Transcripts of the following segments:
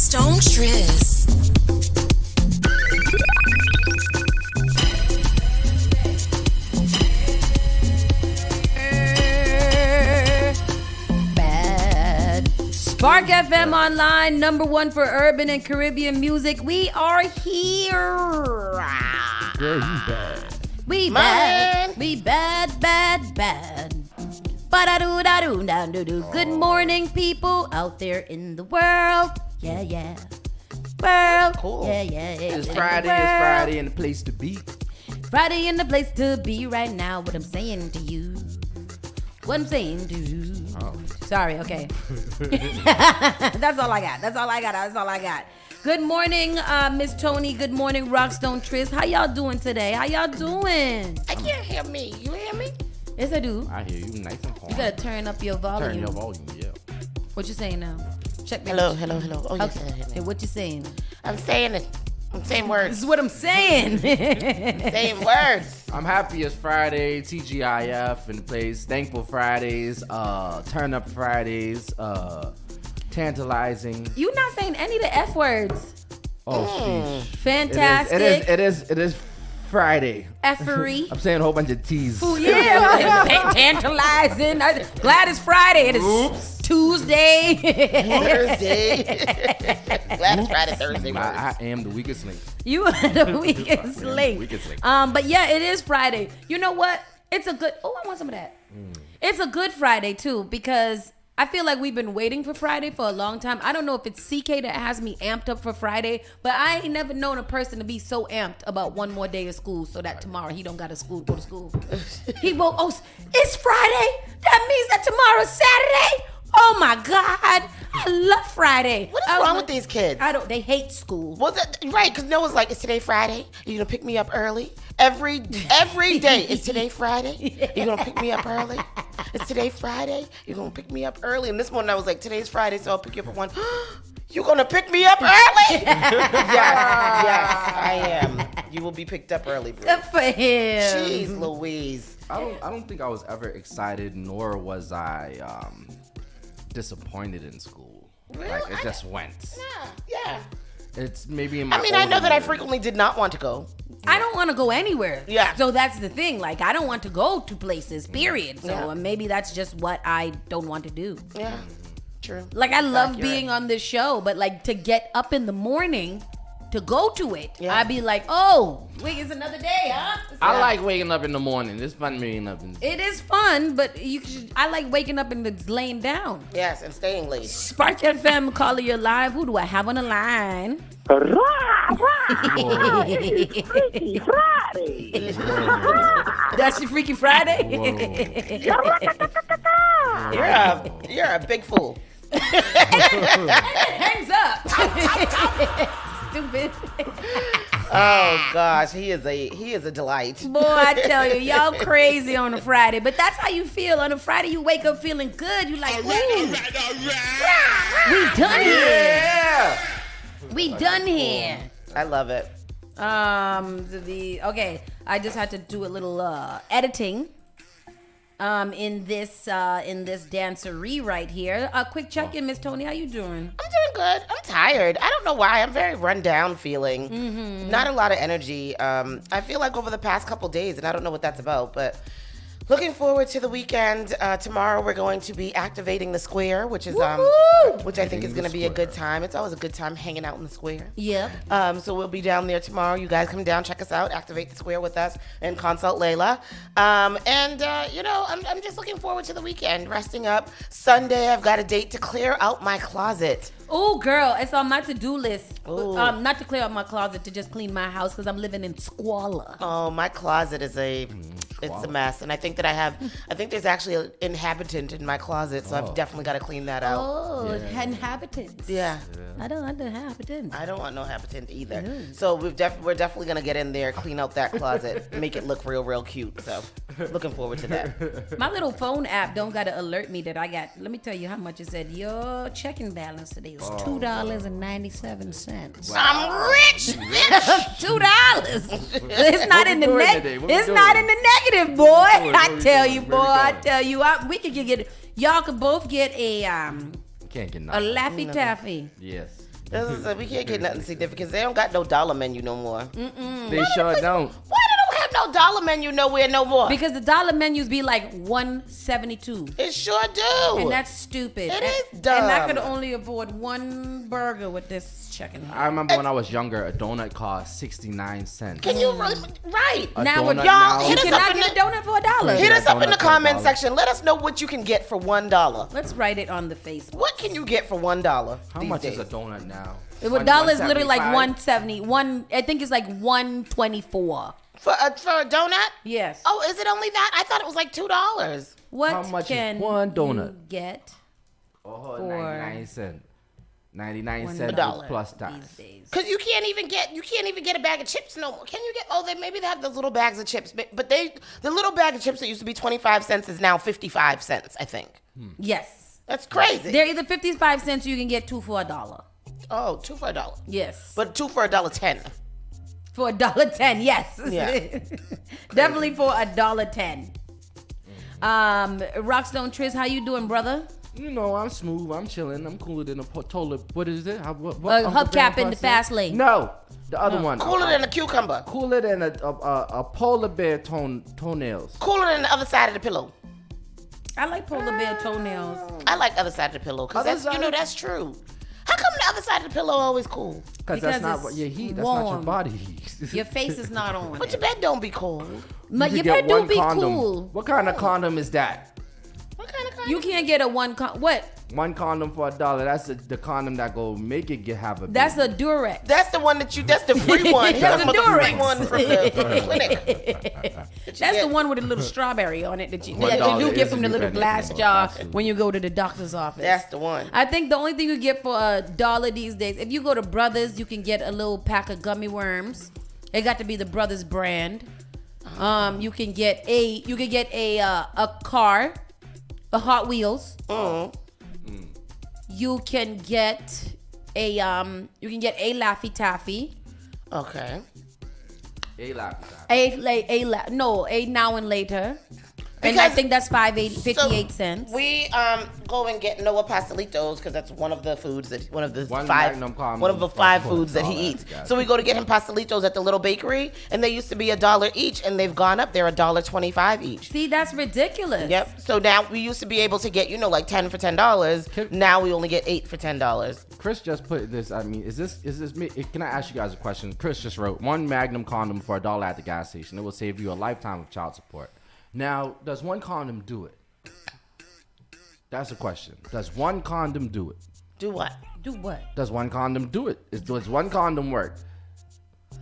Stone Triz. Spark FM Online, #1 for urban and Caribbean music. We are here. Girl, you bad. We bad. We bad, bad, bad. Ba-da-doo-da-doo-da-doo-doo. Good morning, people out there in the world. Yeah, yeah. World. Cool. Yeah, yeah. It's Friday, and the place to be. Friday and the place to be right now. What I'm saying to you. What I'm saying to you. Oh. Sorry, okay. That's all I got. Good morning, Miss Tony. Good morning, Rockstone Triz. How y'all doing today? How y'all doing? I can't hear me. You hear me? Yes, I do. I hear you nice and calm. You gotta turn up your volume. Turn your volume, yeah. What you saying now? Check me. Hello. Oh, yes. Okay. Hey, what you saying? I'm saying it. I'm saying words. This is what I'm saying. Saying words. I'm happy it's Friday, TGIF in the place. Thankful Fridays, Turn Up Fridays, Tantalizing. You not saying any of the F words. Oh, sheesh. Fantastic. It is Friday. Effery. I'm saying a whole bunch of T's. Oh, yeah. Tantalizing. Glad it's Friday. It is Tuesday. Thursday. Glad it's Friday, Thursday. I am the weakest link. You are the weakest link. But yeah, it is Friday. You know what? It's a good. Oh, I want some of that. It's a good Friday too, because I feel like we've been waiting for Friday for a long time. I don't know if it's CK that has me amped up for Friday, but I ain't never known a person to be so amped about one more day of school so that tomorrow he don't got to go to school. He won't. Oh, it's Friday. That means that tomorrow's Saturday. Oh my God, I love Friday. What is wrong with these kids? They hate school. Well, right, because Noah's like, is today Friday? You're going to pick me up early? Every day, is today Friday? You're going to pick me up early? Is today Friday? You're going to pick me up early? And this morning I was like, today's Friday, so I'll pick you up at 1. You're going to pick me up early? yes, I am. You will be picked up early, bro. Good for him. Jeez Louise. I don't think I was ever excited, nor was I disappointed in school. Really? Like it just went. Yeah. It's maybe in my I know that I years. frequently did not want to go. I don't want to go anywhere. Yeah. So that's the thing. Like, I don't want to go to places, period. So maybe that's just what I don't want to do. Yeah. True. Like, I love being on this show, but like to get up in the morning to go to it, I'd be like, oh, wait, it's another day, huh? I like waking up in the morning. It's fun waking up in the It is fun, but I like waking up and laying down. Yes, and staying late. Spark FM, caller, you're live. Who do I have on the line? Freaky Friday. That's your Freaky Friday? You're a big fool. Hangs up. Stupid. Oh gosh, he is a delight. Boy, I tell you, y'all crazy on a Friday, but that's how you feel on a Friday. You wake up feeling good. You like, ooh, we done here. Yeah. We done here. I love it. Okay, I just had to do a little editing. In this dancery right here. A quick check-in, Miss Tony. How you doing? I'm doing good. I'm tired. I don't know why. I'm very run down feeling. Not a lot of energy. I feel like over the past couple days, and I don't know what that's about, but looking forward to the weekend. Tomorrow we're going to be activating the square, which is which I think is going to be a good time. It's always a good time hanging out in the square. Yeah. So we'll be down there tomorrow. You guys come down, check us out, activate the square with us, and consult Layla. I'm just looking forward to the weekend, resting up. Sunday, I've got a date to clear out my closet. Oh, girl, it's on my to-do list. Ooh. Not to clear out my closet, to just clean my house because I'm living in squalor. Oh, my closet is it's a mess, and I think there's actually an inhabitant in my closet, so I've definitely got to clean that out. Oh, inhabitants. Yeah. I don't want inhabitants. I don't want no habitant either. So we're definitely gonna get in there, clean out that closet, make it look real cute. So looking forward to that. My little phone app don't gotta alert me that I got. Let me tell you how much it said. Your checking balance today was $2.97. I'm rich. $2. It's not in the It's not in the negative, boy. I tell you, we could get. Y'all could both get a Can't get a nothing. Laffy Taffy. Yes. We can't get nothing significant. They don't got no dollar menu no more. They sure don't. Why they don't have no dollar menu nowhere no more? Because the dollar menus be like $1.72. It sure do. And that's stupid. It is dumb. And I could only afford one burger with this checking. I remember when I was younger, a donut cost 69 cents. Can you really? Right. A Now, donut y'all, you hit us cannot up in get a the- donut for $1. Hit us up in the Donut for comment $1. section. Let us know what you can get for $1. Let's write it on the Facebook. What can you get for $1? How these much days? is a donut now? A dollar is literally like 175? $1.70. I think it's like $1.24. For a donut? Yes. Oh, is it only that? I thought it was like $2. What How much is can one donut? you get Oh, for 99 cents. 99 $1 cents plus tax. these days? Cause you can't even get a bag of chips no more. Can you get? Oh, maybe they have those little bags of chips, but the little bag of chips that used to be 25 cents is now 55 cents. I think Yes. that's crazy. They're either 55 cents or you can get two for $1. Oh, 2 for $1. Yes. But 2 for $1.10. For $1.10, yes. Yeah. Definitely for $1.10. Rockstone Triz, how you doing, brother? You know, I'm smooth. I'm chilling. I'm cooler than a toilet. What is it? What Hubcap in the fast lane. No, the other one. Cooler than a cucumber. Cooler than a polar bear toenails. Cooler than the other side of the pillow. I like polar bear toenails. I like other side of the pillow because Other that's side of- that's true. How come the other side of the pillow always cool? Because that's Because not it's what your heat. That's not your warm. body heat. Your face is not on But it. your bed don't be cold. But You your get bed do one be condom. cool. What kind of condom is that? What kind of condom? You can't get a what? One condom for $1. That's the condom that go make it have a baby. That's a Durex. That's the one that's the free one. That's the the free Durex. one from the clinic. That's the one with a little strawberry on it that you $1 do get is from the little independent. glass jar Absolutely. when you go to the doctor's office. That's the one. I think the only thing you get for $1 these days, if you go to Brothers, you can get a little pack of gummy worms. It got to be the Brothers brand. You can get a car, a Hot Wheels. You can get a Laffy Taffy. Okay. A Now and Later. And I Because- think that's 58 cents. We go and get Noah pastelitos because that's one of the foods that one of the One five Magnum condom one of the for five $1. foods that he eats. So we go to get him pastelitos at the little bakery, and they used to be $1 each, and they've gone up. They're $1.25 each. See, that's ridiculous. Yep. So now we used to be able to get like 10 for $10. Now we only get 8 for $10. Chris just put this. I mean, is this me? Can I ask you guys a question? Chris just wrote one Magnum condom for $1 at the gas station. It will save you a lifetime of child support. Now, does one condom do it? That's the question. Does one condom do it? Do what? Do what? Does one condom do it? Does one condom work?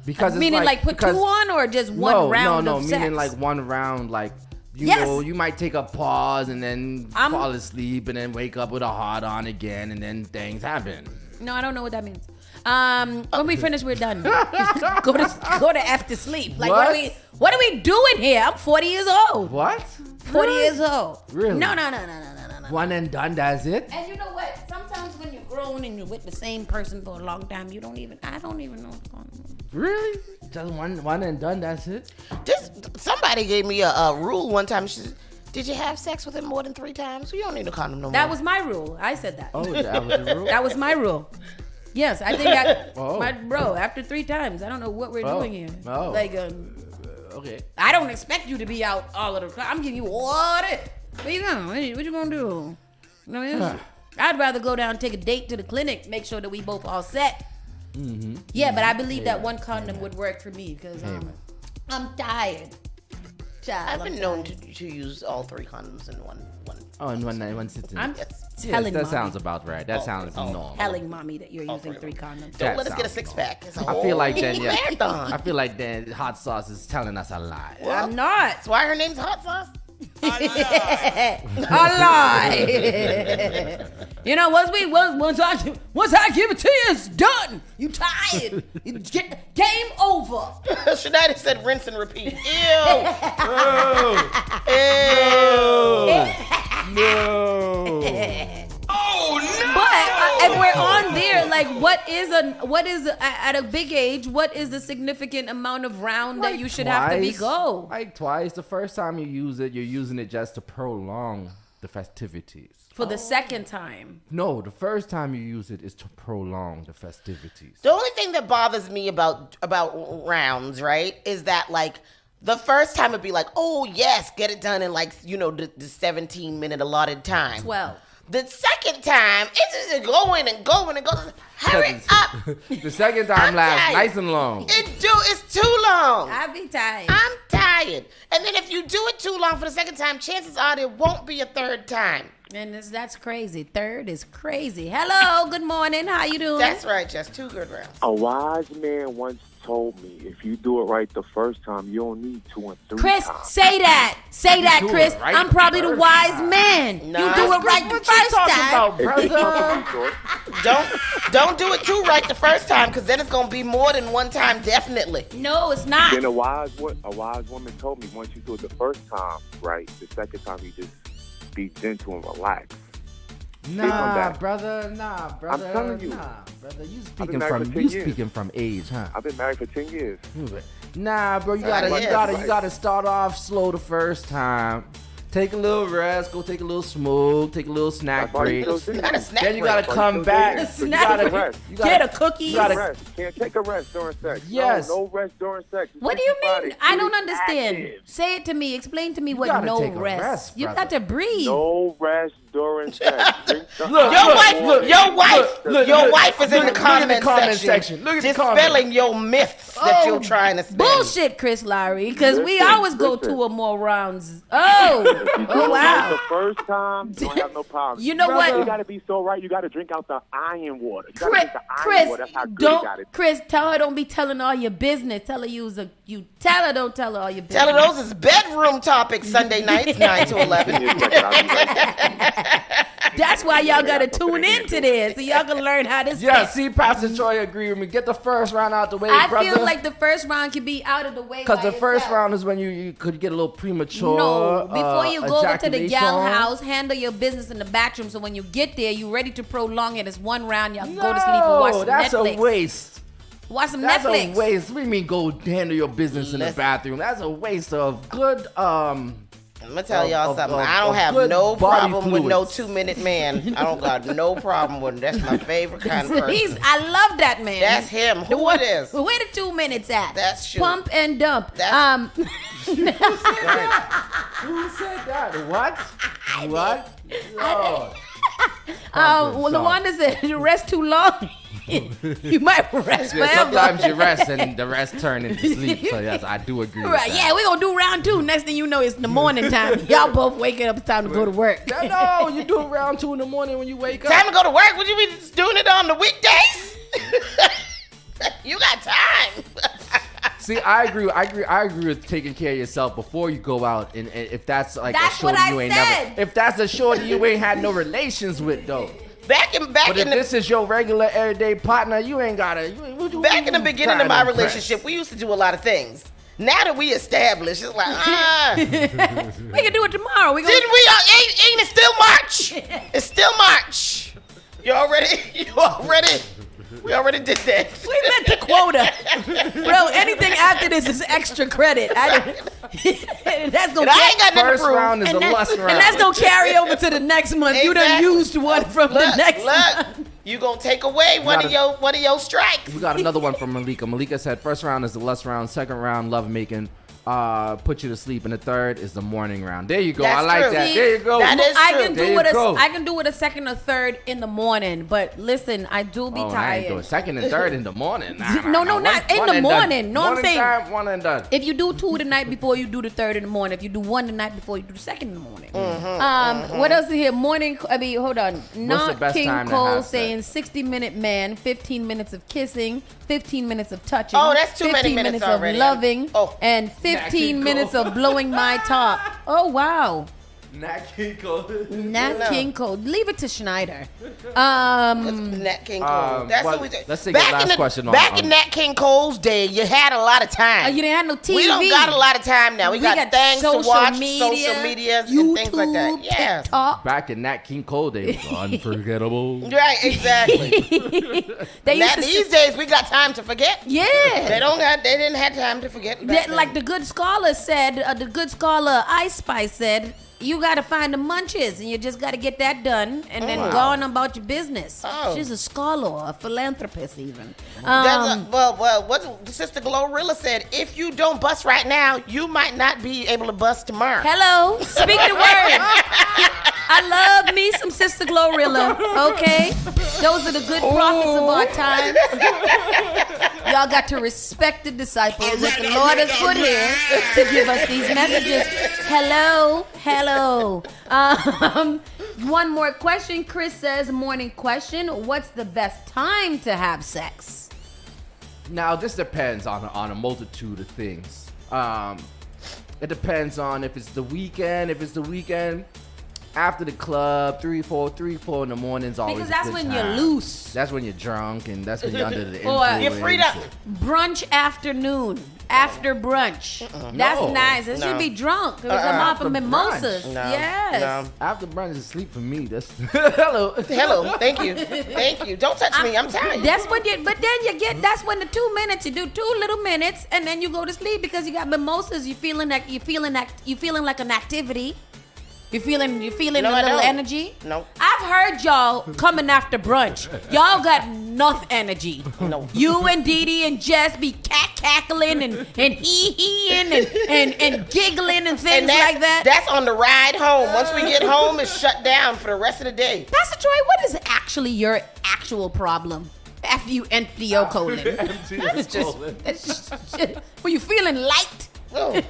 Because it's Meaning like put two on or just one round no, of meaning sex? like one round, like you Yes. know, you might take a pause and then fall asleep and then wake up with a hard on again and then things happen. No, I don't know what that means. When we finish, we're done. go to after sleep. Like what are we doing here? I'm 40 years old. What? 40 years old. Really? No. One and done, that's it? And you know what? Sometimes when you're grown and you're with the same person for a long time, I don't even know what's going on. Really? Just one and done, that's it? Somebody gave me a rule one time. She said, did you have sex with him more than 3 times? You don't need a condom no more. That was my rule. I said that. Oh, that was the rule? That was my rule. Yes, I think Oh. after 3 times, I don't know what we're doing here. Oh. Like, Okay. I don't expect you to be out all of the time. I'm giving you water. What you gonna? What you gonna do? You know, I'd rather go down and take a date to the clinic, make sure that we both all set. Mm-hmm. Yeah, but I believe that one condom would work for me because I'm tired. Child, I've been known to use all 3 condoms in one. Oh, in one sitting. I'm Yes. telling that mommy, sounds about right. That sounds normal. telling mommy that you're using 3 three. condoms. Don't That let us get a sounds 6-pack. It's a I feel like whole then, yeah. marathon. I feel like then hot sauce is telling us a lie. I'm not. That's why her name's Hot Sauce. A lie. You know, once I give it to you, it's done. You tired. You get game over. Shania said rinse and repeat. Ew. No. But and we're on there. Like, what is at a big age? What is the significant amount of round that you should have to be go? Like twice. The first time you use it, you're using it just to prolong the festivities. For the second time. No, the first time you use it is to prolong the festivities. The only thing that bothers me about rounds, right, is that like the first time it'd be like, oh yes, get it done in like the 17-minute allotted time. 12. The second time, it's just going and going and going. Hurry up! The second time lasts tired. nice and long. It's too long. I'll be tired. I'm tired. And then if you do it too long for the second time, chances are there won't be a third time. And that's crazy. Third is crazy. Hello, good morning. How you doing? That's right, just 2 good rounds. A wise man once told me, if you do it right the first time, you don't need 2 and 3 Chris, times. say that. Say that, do it Chris. right I'm the probably the first wise time. man. Nah. You do it right the first time. If you come up short, Don't do it too right the first time, because then it's gonna be more than one time, definitely. No, it's not. then a wise woman told me, once you do it the first time right, the second time you just be gentle and relax. Nah, brother. I'm telling you. Nah, brother. You I've speaking been married from for 10 you years. speaking from age, huh? I've been married for 10 years. Nah, bro. You Right. gotta start off slow the first time. Take a little rest. Go take a little smoke. Take a little snack That's why break. you still You gotta do snack Then you break. gotta come back. You Snack gotta break. rest. Get a cookie. you gotta- Rest. You can't take a rest during sex. Yes. No rest during sex. What do you mean? Everybody I don't is understand. active. Say it to me. Explain to me what gotta no take a rest. rest, You brother. got to breathe. No rest during sex. Drink something. Look, Your look, wife, look, your wife, look, your look, wife is in the look at the comment comment section. section. Look at the comment. Dispelling your myths that you're trying to spin. Bullshit, Chris Lowry, because we Listen, always go listen. 2 or more rounds. Oh, If you do oh it right wow. the first time, you don't have no problem. You know You what? gotta be so right. You gotta drink out the iron water. You gotta Chris, drink the iron Chris, water. That's how good don't, you got it. Chris, tell her don't be telling all your business. Tell her you tell her don't tell her all your business. Tell her those is bedroom topics Sunday nights, 9 to 11. Give me a second, I'll be right back. That's why y'all gotta tune into this so y'all can learn how this. Yeah, fits. see, Pastor Troy agree with me. Get the first round out the way, I brother. feel like the first round can be out of the way. Because by the first itself. round is when you could get a little premature. No, before you go over to the gal ejaculation. house, handle your business in the bathroom. So when you get there, you ready to prolong it. It's 1 round. Y'all go to sleep and watch No, some that's Netflix. a waste. Watch some That's Netflix. a waste. What do you mean go handle your business in the Listen. bathroom? That's a waste of good I'm gonna tell y'all Of- something. of- I don't of have good no body problem with no fluids. 2-minute man. I don't got no problem with him. That's my favorite kind of person. I love that man. That's him. The Who one- it is? Where the 2 minutes at? That's true. Pump and dump. That's- Who said that? What? What? Lord. Well, the one that said you rest too long, you might rest Yeah, forever. sometimes you rest and the rest turn into sleep. So yes, I do agree. Right, with yeah, that. we're gonna do round 2. Next thing you know, it's the morning time. Y'all both waking up, it's time to go to work. Yeah, no, you do it around 2 in the morning when you wake up. Time to go to work. Would you be just doing it on the weekdays? You got time. See, I agree with taking care of yourself before you go out, and if that's like That's a shorty what I you ain't said. never. If that's a shorty you ain't had no relations with though. Back But if in the this is your regular everyday partner, you ain't gotta. back in the beginning of my relationship, we used to do a lot of things. Now that we established, it's like, didn't We can do it tomorrow. We gonna, we? Ain't it still March? It's still March. We already did that. we met the quota. Bro, anything after this is extra credit. That's gonna And I ain't got nothing to First prove. round is a lust round. and that's gonna carry over to the next month. You done Exactly. used one from the next month. Look, you gonna take away one of your strikes. We got another one from Malika. Malika said first round is the lust round, second round love making, put you to sleep, and the third is the morning round. There you go. That's I like true. that. See, There you go. that is I true. can There do you it. go. I can do it a second or third in the morning. But listen, I do be Oh, I ain't doing tired. second and third in the morning. Nah, No, no, not in one the and done. morning. No, I'm Morning saying- time, one and done. If you do 2 the night before, you do the 3rd in the morning. If you do 1 the night before, you do the 2nd in the morning. What else is here? Morning. I mean, hold on. Not best King time to Cole have sex? saying 60-minute man, 15 minutes of kissing, 15 minutes of touching. Oh, that's too many 15 minutes of already. loving. Oh. And King 15 Cole. minutes of blowing my top. Oh wow. Nat King Cole. Nat No. King Cole. Leave it to Schneider. Nat King Cole. That's well, what we do. let's take a last question on- Back in Nat King Cole's day, you had a lot of time. You didn't have no TV. We don't got a lot of time now. We got things to social watch, media, social medias, YouTube, and things like that. Yes. TikTok. Back in Nat King Cole days, unforgettable. Right, exactly. They used Now, to these days, we got time to forget. Yeah. They didn't have time to forget. back That, then. like the good scholar said, the good scholar Ice Spice said, you got to find the munches, and you just got to get that done, and then go on about your business. She's a scholar, a philanthropist even. What Sister Glorilla said, if you don't bust right now, you might not be able to bust tomorrow. Hello, speak the word. I love me some Sister Glorilla, okay? Those are the good prophets of our time. Y'all got to respect the disciples that the Lord has put here to give us these messages. Hello. One more question. Chris says, morning question. What's the best time to have sex? Now, this depends on a multitude of things. It depends on if it's the weekend. If it's the weekend, after the club, 3, 4 in the morning's always because a that's good when time. you're loose. That's when you're drunk, and that's when you're under the Or influence. you're freed up. Brunch afternoon. After brunch. That's nice. It should be drunk. It was a mop of mimosas. No. Yes. No. After brunch is sleep for me. That's hello. Thank you. Don't touch me. I'm tired. That's when that's when the 2 minutes, you do 2 little minutes and then you go to sleep because you got mimosas. You're feeling like an activity. You feeling No, a I little don't. energy? No. I've heard y'all coming after brunch. Y'all got enough energy. No. You and Dee Dee and Jess be cackling and hee-heeing and giggling and things like that. That's on the ride home. Once we get home, it's shut down for the rest of the day. Pastor Troy, what is actually your actual problem after you empty your colon? It's just Were you feeling light? Oh.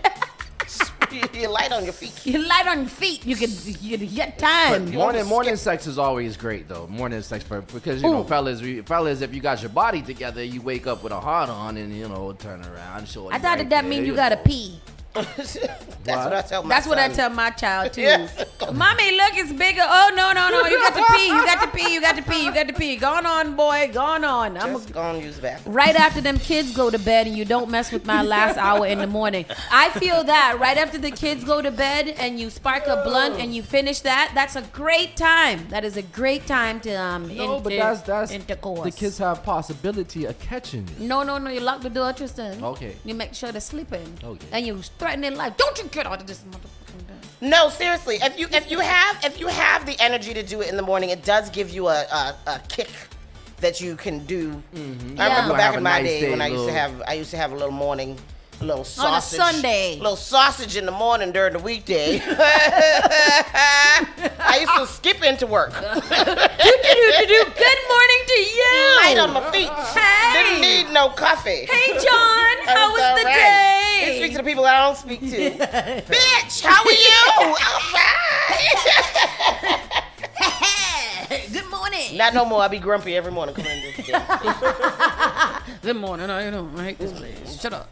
You're light on your feet. You're light on your feet. You get time. morning sex is always great though. Morning sex because you know, fellas, if you got your body together, you wake up with a heart on and turn around. I thought that mean you gotta pee. That's what I tell my That's what I son. tell my child too. Yes. Mommy, look, it's bigger. Oh no, you got to pee. You got to pee. Go on, boy. Go on. Just go and use the bathroom. Right after them kids go to bed and you don't mess with my last hour in the morning. I feel that right after the kids go to bed and you spark a blunt and you finish that's a great time. That is a great time to but that's intercourse. the kids have possibility of catching you. No, you lock the door, Tristan. Okay. You make sure they're sleeping. Okay. And you threaten their life. Don't you get out of this motherfucking bed. No, seriously. If you have the energy to do it in the morning, it does give you a kick that you can do. Mm-hmm. I remember back Have in a my nice day when I little- used to have a little morning. A little sausage. On a Sunday. Little sausage in the morning during the weekday. I used to skip into work. Good morning to you. Light on my feet. Hey. Didn't need no coffee. Hey, John. How was the You day? speak to the people I don't speak to. Bitch, how are you? All right. Good morning. Not no more. I be grumpy every morning coming in this day. Good morning. I hate this place. Shut up.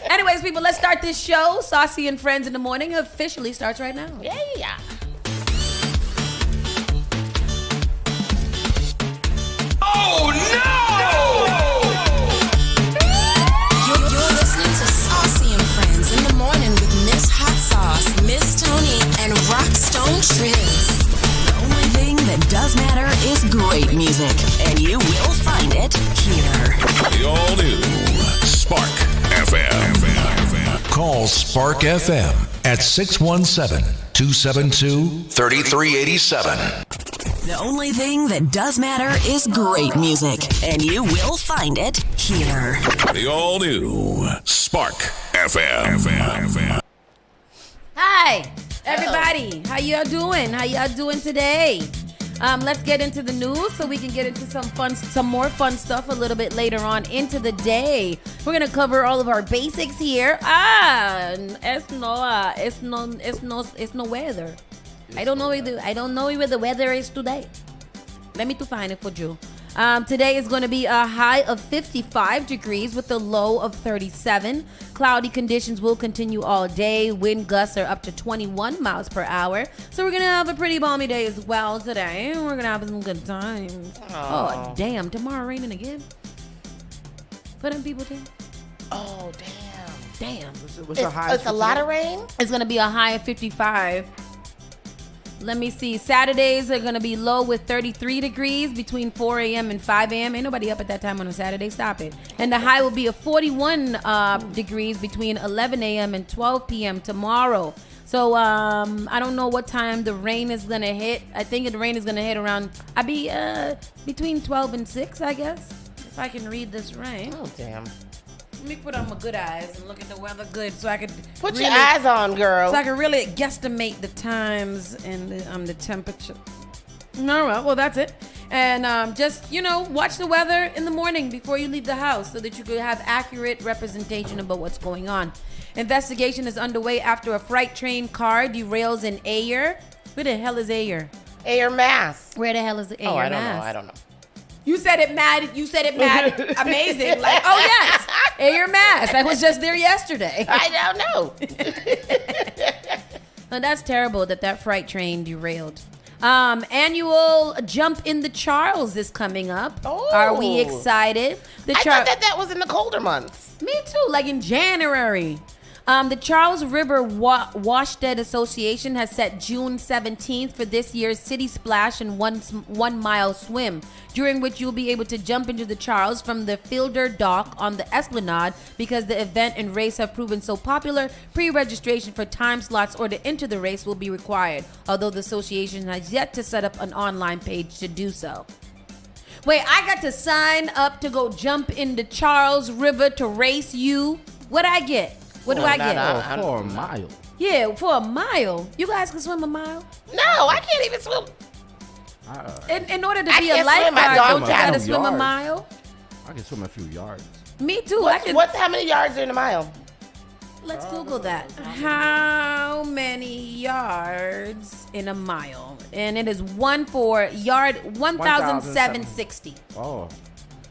Anyways, people, let's start this show. Saucy and Friends in the Morning officially starts right now. Yeah. Oh no! You're listening to Saucy and Friends in the Morning with Miss Hot Sauce, Miss Tony, and Rockstone Triz. The only thing that does matter is great music, and you will find it here. The all new Spark FM. Call Spark FM at 617-272-3387. The only thing that does matter is great music, and you will find it here. The all new Spark FM. Hi, everybody. How y'all doing? How y'all doing today? Let's get into the news so we can get into some more fun stuff a little bit later on into the day. We're gonna cover all of our basics here. It's no weather. I don't know where the weather is today. Let me to find it for you. Today is going to be a high of 55 degrees with a low of 37. Cloudy conditions will continue all day. Wind gusts are up to 21 miles per hour. So we're going to have a pretty balmy day as well today. We're going to have some good times. Oh, damn. Tomorrow raining again? For them people, too? Oh, damn. Damn. What's the high? It's a lot of rain? It's going to be a high of 55. Let me see. Saturdays are going to be low with 33 degrees between 4 a.m. and 5 a.m. Ain't nobody up at that time on a Saturday. Stop it. And the high will be a 41 degrees between 11 a.m. and 12 p.m. tomorrow. So I don't know what time the rain is going to hit. I think the rain is going to hit around, between 12 and 6, I guess. If I can read this right. Oh, damn. Let me put on my good eyes and look at the weather good so I could Put your eyes on, girl. So I can really guesstimate the times and the temperature. All right, well, that's it. And just, watch the weather in the morning before you leave the house so that you could have accurate representation about what's going on. Investigation is underway after a freight train car derails in Ayer. Where the hell is Ayer? Ayer, Mass. Where the hell is Ayer, I Mass? don't know. You said it mad. Amazing. Like, oh, yes. Ayer, Mass. I was just there yesterday. I don't know. Well, that's terrible that freight train derailed. Annual Jump in the Charles is coming up. Oh. Are we excited? I thought that was in the colder months. Me too, like in January. The Charles River Washtead Association has set June 17th for this year's City Splash and 1 mile swim, during which you'll be able to jump into the Charles from the Fielder Dock on the Esplanade. Because the event and race have proven so popular, pre-registration for time slots or to enter the race will be required, although the association has yet to set up an online page to do so. Wait, I got to sign up to go jump in the Charles River to race you? What'd I get? What do I get? For a mile. Yeah, for a mile. You guys can swim a mile? No, I can't even swim. In order to I be a can't swim, I lifeguard, don't don't you gotta know swim a yards. mile? I can swim a few yards. Me too. How many yards are in a mile? Let's Google that. How many yards in a mile? And it is 1,760. Oh.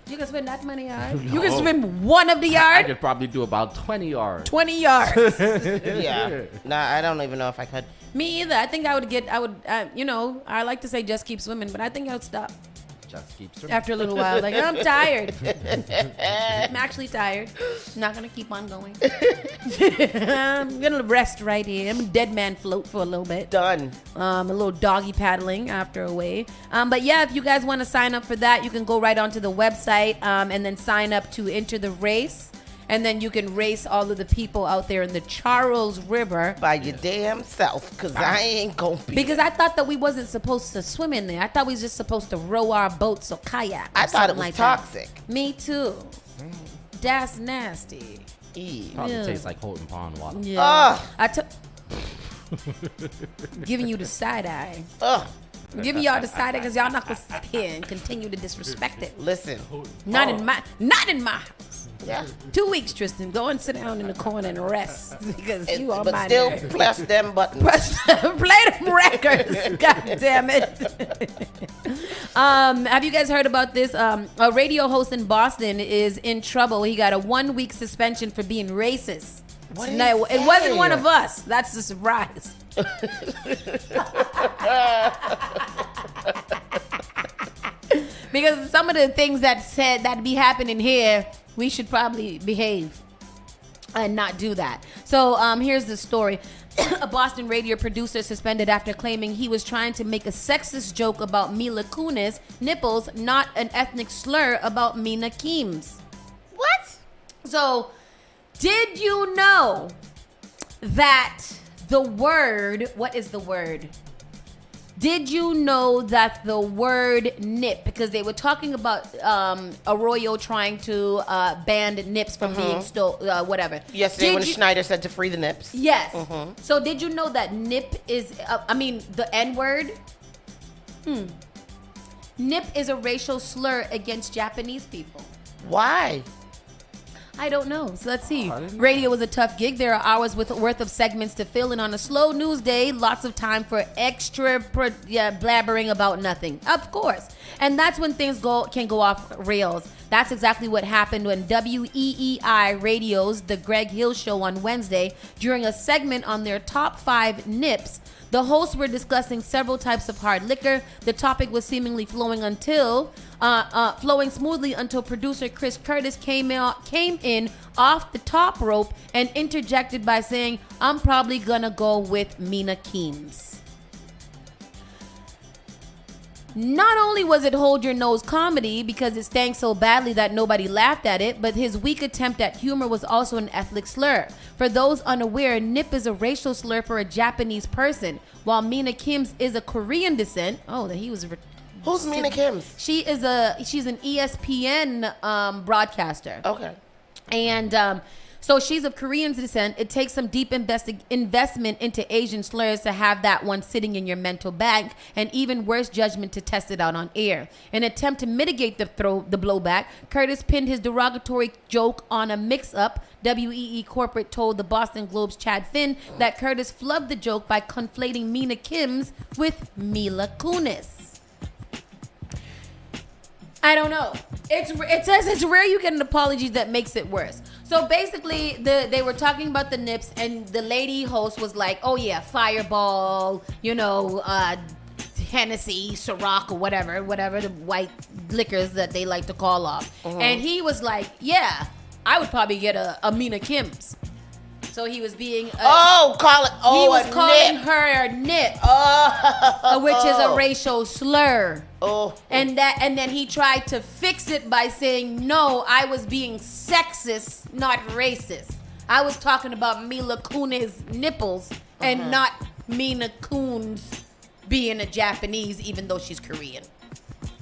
You can swim that many yards? No. You can swim one of the I yards? could probably do about 20 yards. 20 yards. Yeah. No, I don't even know if I could. Me either. I think I would, I like to say just keep swimming, but I think I would stop Just keep swimming. after a little while. Like, I'm tired. I'm actually tired. I'm not going to keep on going. I'm going to rest right here. I'm a dead man float for a little bit. Done. A little doggy paddling after a wave. But yeah, if you guys want to sign up for that, you can go right onto the website and then sign up to enter the race. And then you can race all of the people out there in the Charles River. By your damn self, because I ain't going to be. Because I thought that we wasn't supposed to swim in there. I thought we was just supposed to row our boats or kayak. I thought it was like toxic. That. Me too. That's nasty. Ew. Probably Yeah. tastes like Houghton Pond water. Yeah. Ugh. I took giving you the side eye. Ugh. I'm giving y'all the side eye because y'all not gonna sit here and continue to disrespect it. Listen. Not in my house. Yeah. 2 weeks, Tristan. Go and sit down in the corner and rest because you are But my still nerve. press them buttons. Play them records. God damn it. Have you guys heard about this? A radio host in Boston is in trouble. He got a 1-week suspension for being racist. What No, is it wasn't that? one of us. That's the surprise. Because some of the things that be happening here, we should probably behave and not do that. So here's the story. A Boston radio producer suspended after claiming he was trying to make a sexist joke about Mila Kunis' nipples, not an ethnic slur about Mina Keems. What? So, did you know that the word, what is the word? Did you know that the word nip, because they were talking about Arroyo trying to ban nips from being whatever. Yesterday when Schneider said to free the nips. Yes. So did you know that nip is, the N-word? Nip is a racial slur against Japanese people. Why? I don't know. So let's see. Radio was a tough gig. There are hours worth of segments to fill, and on a slow news day, lots of time for extra blabbering about nothing. Of course. And that's when things can go off rails. That's exactly what happened when WEEI Radio's The Greg Hill Show on Wednesday, during a segment on their top 5 nips. The hosts were discussing several types of hard liquor. The topic was seemingly flowing smoothly until producer Chris Curtis came in off the top rope and interjected by saying, "I'm probably gonna go with Mina Keems." Not only was it hold your nose comedy because it stank so badly that nobody laughed at it, but his weak attempt at humor was also an ethnic slur. For those unaware, nip is a racial slur for a Japanese person, while Mina Kim's is a Korean descent. Oh, that he was. Who's Mina Kim's? She's an ESPN broadcaster. Okay. And so she's of Korean descent. It takes some deep investment into Asian slurs to have that one sitting in your mental bank, and even worse judgment to test it out on air. In an attempt to mitigate the blowback, Curtis pinned his derogatory joke on a mix-up. WEE Corporate told the Boston Globe's Chad Finn that Curtis flubbed the joke by conflating Mina Kim's with Mila Kunis. I don't know. It says it's rare you get an apology that makes it worse. So basically, they were talking about the nips, and the lady host was like, "Oh yeah, Fireball, Hennessy, Ciroc, or whatever the white liquors that they like to call off." Uh-huh. And he was like, "Yeah, I would probably get a Mina Kim's." So he was being he was calling nip. her a nip, Oh. which is a racial slur. Oh. And then he tried to fix it by saying, "No, I was being sexist, not racist. I was talking about Mila Kunis' nipples and not Mina Kunis being a Japanese, even though she's Korean."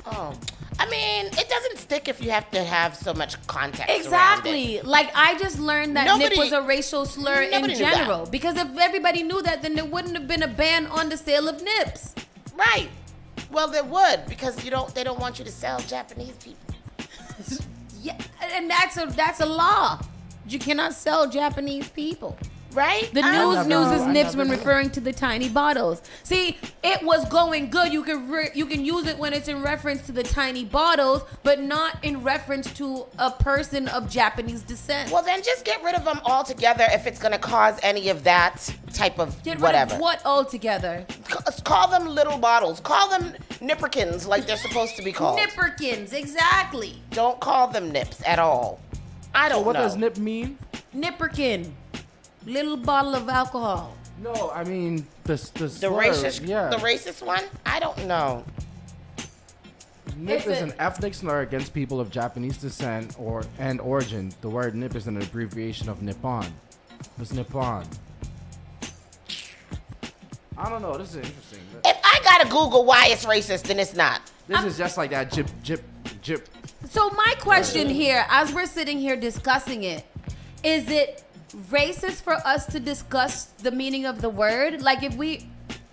Oh. I mean, it doesn't stick if you have to have so much context. Exactly. Like, I just learned that nip was a racial slur in nobody knew that. general. Because if everybody knew that, then there wouldn't have been a ban on the sale of nips. Right. Well, there would, because they don't want you to sell Japanese people. Yeah, and that's a law. You cannot sell Japanese people. Right? The news uses nips when referring to the tiny bottles. See, it was going good. You can use it when it's in reference to the tiny bottles, but not in reference to a person of Japanese descent. Well, then just get rid of them altogether if it's going to cause any of that type of Get rid whatever. of what altogether? Call them little bottles. Call them nipperkins like they're supposed to be called. Nipperkins, exactly. Don't call them nips at all. I don't know. What does nip mean? Nipperkin, little bottle of alcohol. No, I mean the The slur, racist, yeah. the racist one? I don't know. Nip is an ethnic slur against people of Japanese descent and origin. The word nip is an abbreviation of Nippon. What's Nippon? I don't know. This is interesting. If I gotta Google why it's racist, then it's not. This is just like that jip. So my question here, as we're sitting here discussing it, is it racist for us to discuss the meaning of the word? Like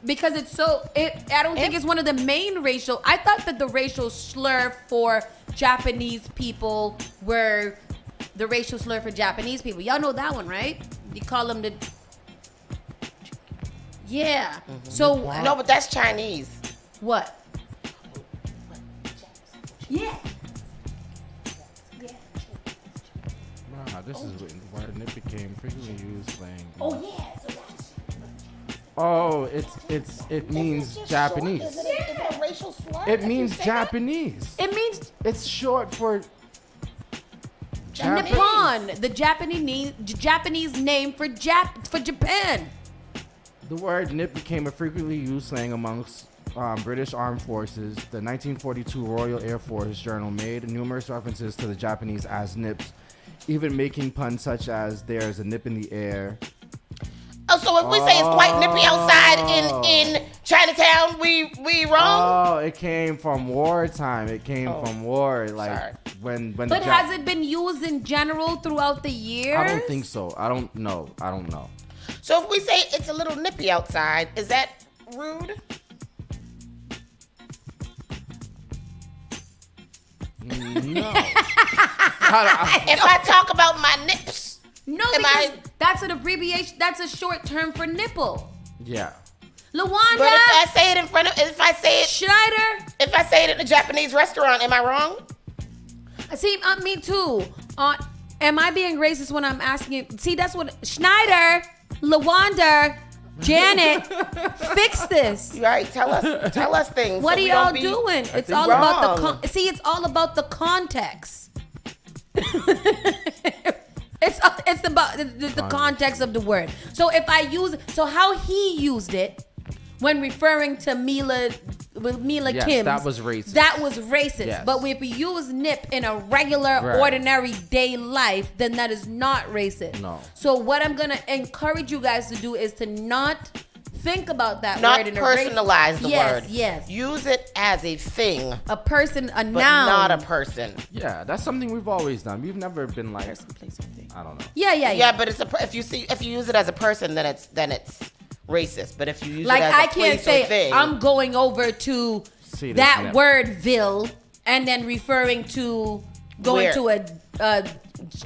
because I don't think it's one of the main racial. I thought that the racial slur for Japanese people were the racial slur for Japanese people. Y'all know that one, right? You call them the... Yeah. So... No, but that's Chinese. What? Yeah. Nah, this is where nip became frequently used slang. Oh, yeah. So that's... Oh, it means Japanese. Is it a racial slur? It means Japanese. It means It's short for Nippon, the Japanese name for Japan. The word nip became a frequently used slang amongst British Armed Forces. The 1942 Royal Air Force Journal made numerous references to the Japanese as nips, even making puns such as "there's a nip in the air." Oh, so if we say it's quite nippy outside in Chinatown, we wrong? Oh, it came from wartime. It came from war. Like Sorry. when But has it been used in general throughout the years? I don't think so. I don't know. So if we say it's a little nippy outside, is that rude? No. If I talk about my nips, No, Am because I- that's an abbreviation. That's a short term for nipple. Yeah. Lawanda, but if I say it in front of, if I say it in a Japanese restaurant, am I wrong? See, me too. Am I being racist when I'm asking? See, that's what Schneider, Lawanda, Janet, fix this. Right? Tell us things. What so are we y'all don't be- doing? It's think all we're about wrong. it's all about the context. It's about the context of the word. So if I use, so how he used it when referring to Mila Mila Yes, Kim's, that was racist. That was racist. Yes. But if we use nip in a regular, Right. ordinary day life, then that is not racist. No. So what I'm gonna encourage you guys to do is to not think about that Not word in a personalize the word. Yes. Use it as a thing, A person, a but noun. not a person. Yeah, that's something we've always done. We've never been like, Person, place, or thing. I don't know. Yeah. Yeah, but if you use it as a person, then it's racist. But if you use Like it as a I can't place or say thing, I'm going over to See this that nip. wordville and then referring to going Where? to a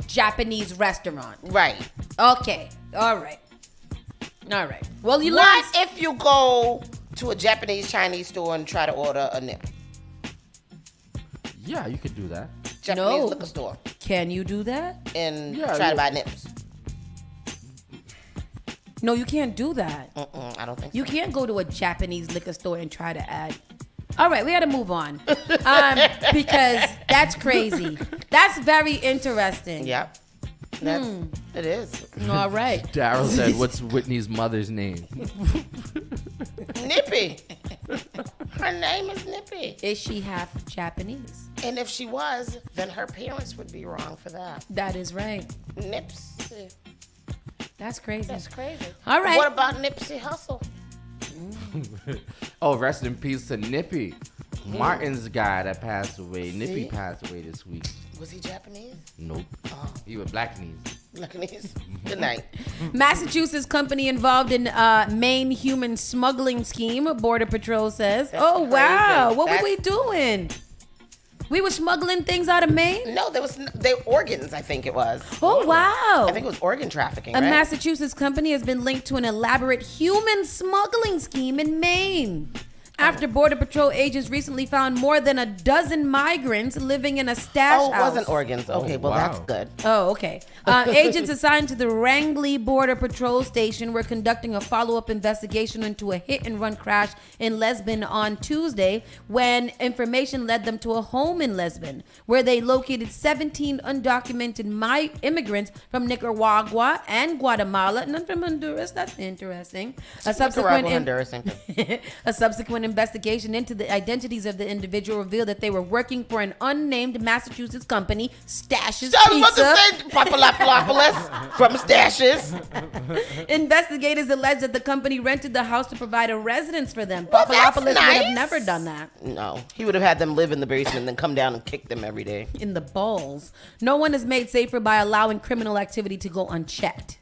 Japanese restaurant. right. Okay. All right. Well, you What learned. if you go to a Japanese Chinese store and try to order a nip? Yeah, you could do that. Japanese No. liquor store Can you do that? and Yeah, try yeah. to buy nips. No, you can't do that. I don't think so. You can't go to a Japanese liquor store and try to add. All right, we got to move on because that's crazy. That's very interesting. Yep. It is. All right. Daryl said, "What's Whitney's mother's name?" Nippy. Her name is Nippy. Is she half Japanese? And if she was, then her parents would be wrong for that. That is right. Nipsey. That's crazy. That's crazy. All right. What about Nipsey Hussle? Oh, rest in peace to Nippy. Martin's guy that passed away. Nippy See? passed away this week. Was he Japanese? Nope. He was Blacknese. Lebanese? Good night. Massachusetts company involved in Maine human smuggling scheme, Border Patrol says. That's Oh, wow. crazy. What That's- were we doing? We were smuggling things out of Maine? No, they organs, I think it was. Oh, wow. I think it was organ trafficking, A right? Massachusetts company has been linked to an elaborate human smuggling scheme in Maine. After Border Patrol agents recently found more than a dozen migrants living in a stash Oh, it house. wasn't organs. Okay, well, wow. that's good. Oh, okay. Agents assigned to the Rangley Border Patrol Station were conducting a follow-up investigation into a hit-and-run crash in Lisbon on Tuesday when information led them to a home in Lisbon where they located 17 undocumented immigrants from Nicaragua and Guatemala, none from Honduras. That's interesting. Nicaragua, Honduras, same thing. A subsequent investigation into the identities of the individual revealed that they were working for an unnamed Massachusetts company, Stashes I was about Pizza. to say Papalopoulos from Stashes. Investigators allege that the company rented the house to provide a residence for them. Well, that's Papadopoulos would nice. have never done that. No, he would have had them live in the basement and then come down and kick them every day. In the balls. No one is made safer by allowing criminal activity to go unchecked.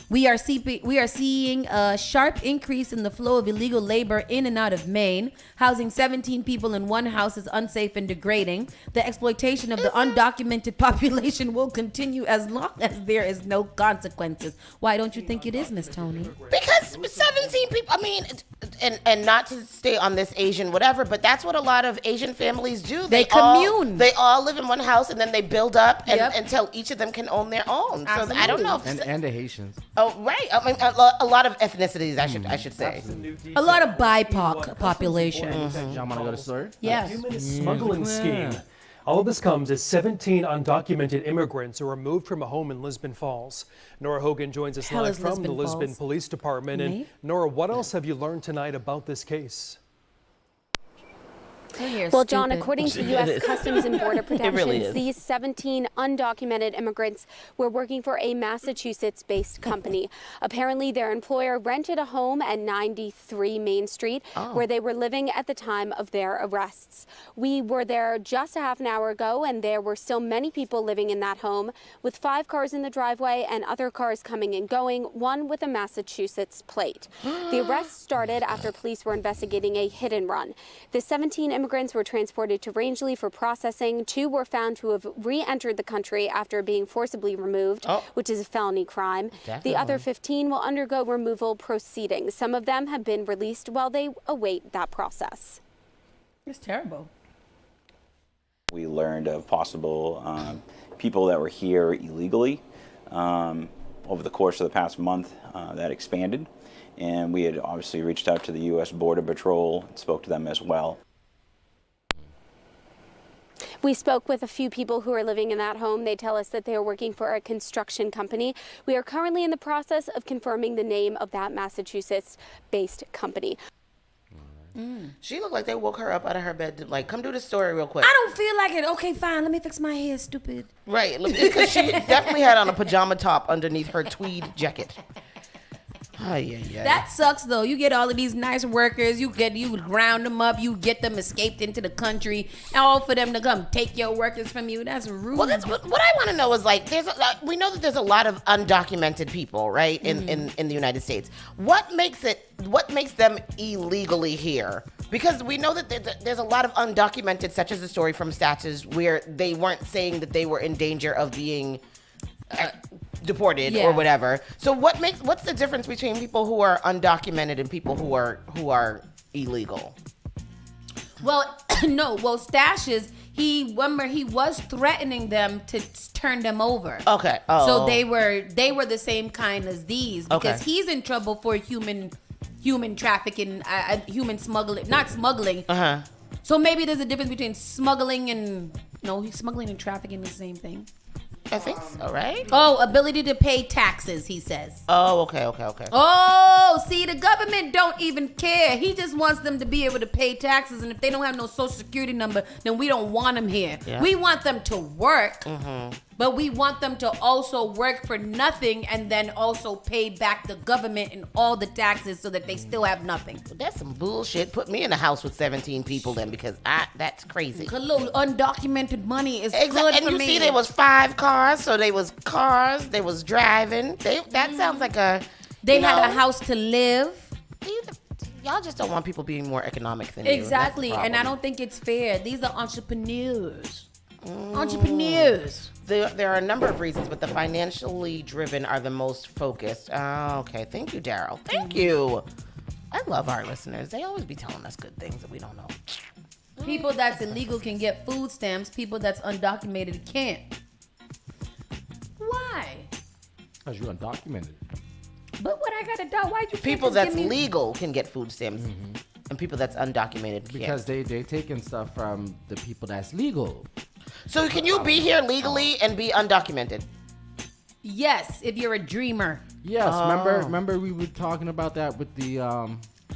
We are seeing a sharp increase in the flow of illegal labor in and out of Maine. Housing 17 people in one house is unsafe and degrading. The exploitation of the undocumented population will continue as long as there is no consequences. Why don't you think it is, Miss Tony? Because 17 people, I mean, and not to stay on this Asian whatever, but that's what a lot of Asian families do. They all- commune. They all live in one house and then they build up Yep. until each of them can own their own. So I don't know. If, And the Haitians. oh, right. I mean, a lot of ethnicities, I should say. A lot of BIPOC population. Y'all want to go to story? Yeah. Human smuggling scheme. All of this comes as 17 undocumented immigrants are removed from a home in Lisbon Falls. Nora Hogan joins us Hell live is from Lisbon the Lisbon Falls? Police Department. And Mate? Nora, what else have you learned tonight about this case? Well, John, according to It U.S. is. Customs and Border Protection, really is. these 17 undocumented immigrants were working for a Massachusetts-based company. Apparently, their employer rented a home at 93 Main Street, where they were living at the time of their arrests. We were there just a half an hour ago, and there were still many people living in that home, with 5 cars in the driveway and other cars coming and going, one with a Massachusetts plate. The arrest started after police were investigating a hit and run. The 17 immigrants were transported to Rangeley for processing. 2 were found to have re-entered the country after being forcibly removed, which is a felony crime. The other 15 will undergo removal proceedings. Some of them have been released while they await that process. It's terrible. We learned of possible people that were here illegally over the course of the past month. That expanded, and we had obviously reached out to the U.S. Border Patrol and spoke to them as well. We spoke with a few people who are living in that home. They tell us that they are working for a construction company. We are currently in the process of confirming the name of that Massachusetts-based company. She looked like they woke her up out of her bed to, like, come do the story real quick. I don't feel like it. Okay, fine. Let me fix my hair, stupid. Right, because she definitely had on a pajama top underneath her tweed jacket. That sucks though. You get all of these nice workers, you ground them up, you get them escaped into the country, all for them to come take your workers from you. That's rude. Well, that's what I want to know is, like, we know that there's a lot of undocumented people, right, in the United States. What makes them illegally here? Because we know that there's a lot of undocumented, such as the story from Stats, where they weren't saying that they were in danger of being deported or whatever. So what's the difference between people who are undocumented and people who are illegal? Well, no. Well, Stashes, he was threatening them to turn them over. Okay. Oh. So they were the same kind as these, because he's in trouble for human trafficking, human smuggling, not smuggling. So maybe there's a difference between smuggling and smuggling and trafficking is the same thing. I think so, right? Oh, ability to pay taxes, he says. Oh, okay. Oh, see, the government don't even care. He just wants them to be able to pay taxes, and if they don't have no social security number, then we don't want them here. Yeah. We want them to work, but we want them to also work for nothing and then also pay back the government and all the taxes so that they still have nothing. Well, that's some bullshit. Put me in a house with 17 people then, because that's crazy. A little undocumented money is good and for you me. See, there was 5 cars, so they was cars, they was driving. That sounds like they had a house to live. Y'all just don't want people being more economic than exactly, you. And I don't think it's fair. These are entrepreneurs. Entrepreneurs. There are a number of reasons, but the financially driven are the most focused. Okay, thank you, Daryl. Thank you. I love our listeners. They always be telling us good things that we don't know. People that's illegal can get food stamps. People that's undocumented can't. Why? Because you're undocumented. But what I gotta do? Why'd you? People that's legal can get food stamps, and people that's undocumented can't. Because they taking stuff from the people that's legal. So can you be here legally and be undocumented? Yes, if you're a dreamer. Yes, remember we were talking about that with the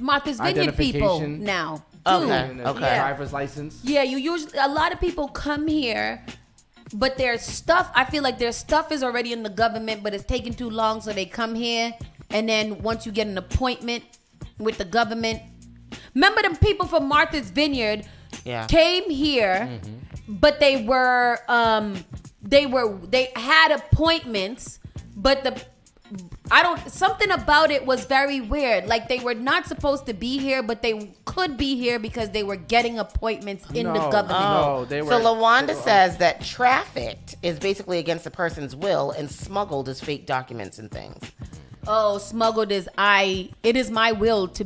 Martha's Vineyard people now. Okay. Driver's license. Yeah, a lot of people come here, but their stuff, I feel like their stuff is already in the government, but it's taking too long, so they come here, and then once you get an appointment with the government, remember the people from Martha's Vineyard came here, but they had appointments, but something about it was very weird. Like, they were not supposed to be here, but they could be here because they were getting appointments in the government. So LaWanda says that trafficked is basically against the person's will, and smuggled is fake documents and things. Oh, smuggled is it is my will to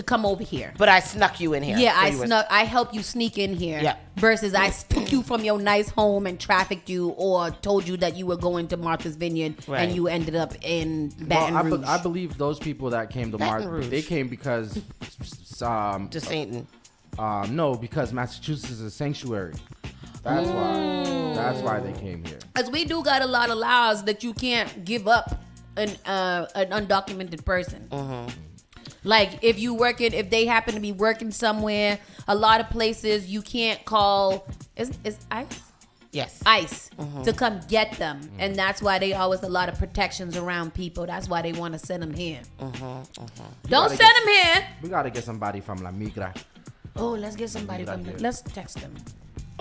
come over here. But I snuck you in here. Yeah, I helped you sneak in here. Yeah. Versus I took you from your nice home and trafficked you, or told you that you were going to Martha's Vineyard and you ended up in Baton Rouge. I believe those people that came to Martha's, they came because to Satan. No, because Massachusetts is a sanctuary. That's why. That's why they came here. Because we do got a lot of laws that you can't give up an undocumented person. Like, if they happen to be working somewhere, a lot of places you can't call, is ICE? Yes. ICE to come get them. And that's why they always a lot of protections around people. That's why they want to send them here. Don't send them here. We got to get somebody from La Migra. Oh, let's get somebody from there. Let's text them.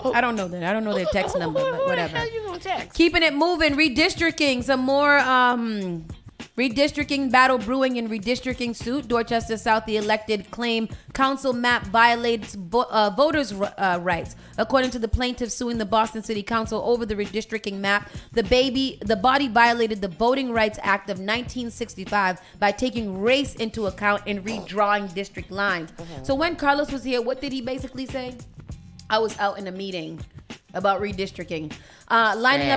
I don't know that. I don't know their text number, but whatever. How you gonna text? Keeping it moving. Redistricting. Some more redistricting battle brewing in redistricting suit. Dorchester South, the elected claim council map violates voters' rights. According to the plaintiff suing the Boston City Council over the redistricting map, the body violated the Voting Rights Act of 1965 by taking race into account in redrawing district lines. So when Carlos was here, what did he basically say? I was out in a meeting about redistricting. Lining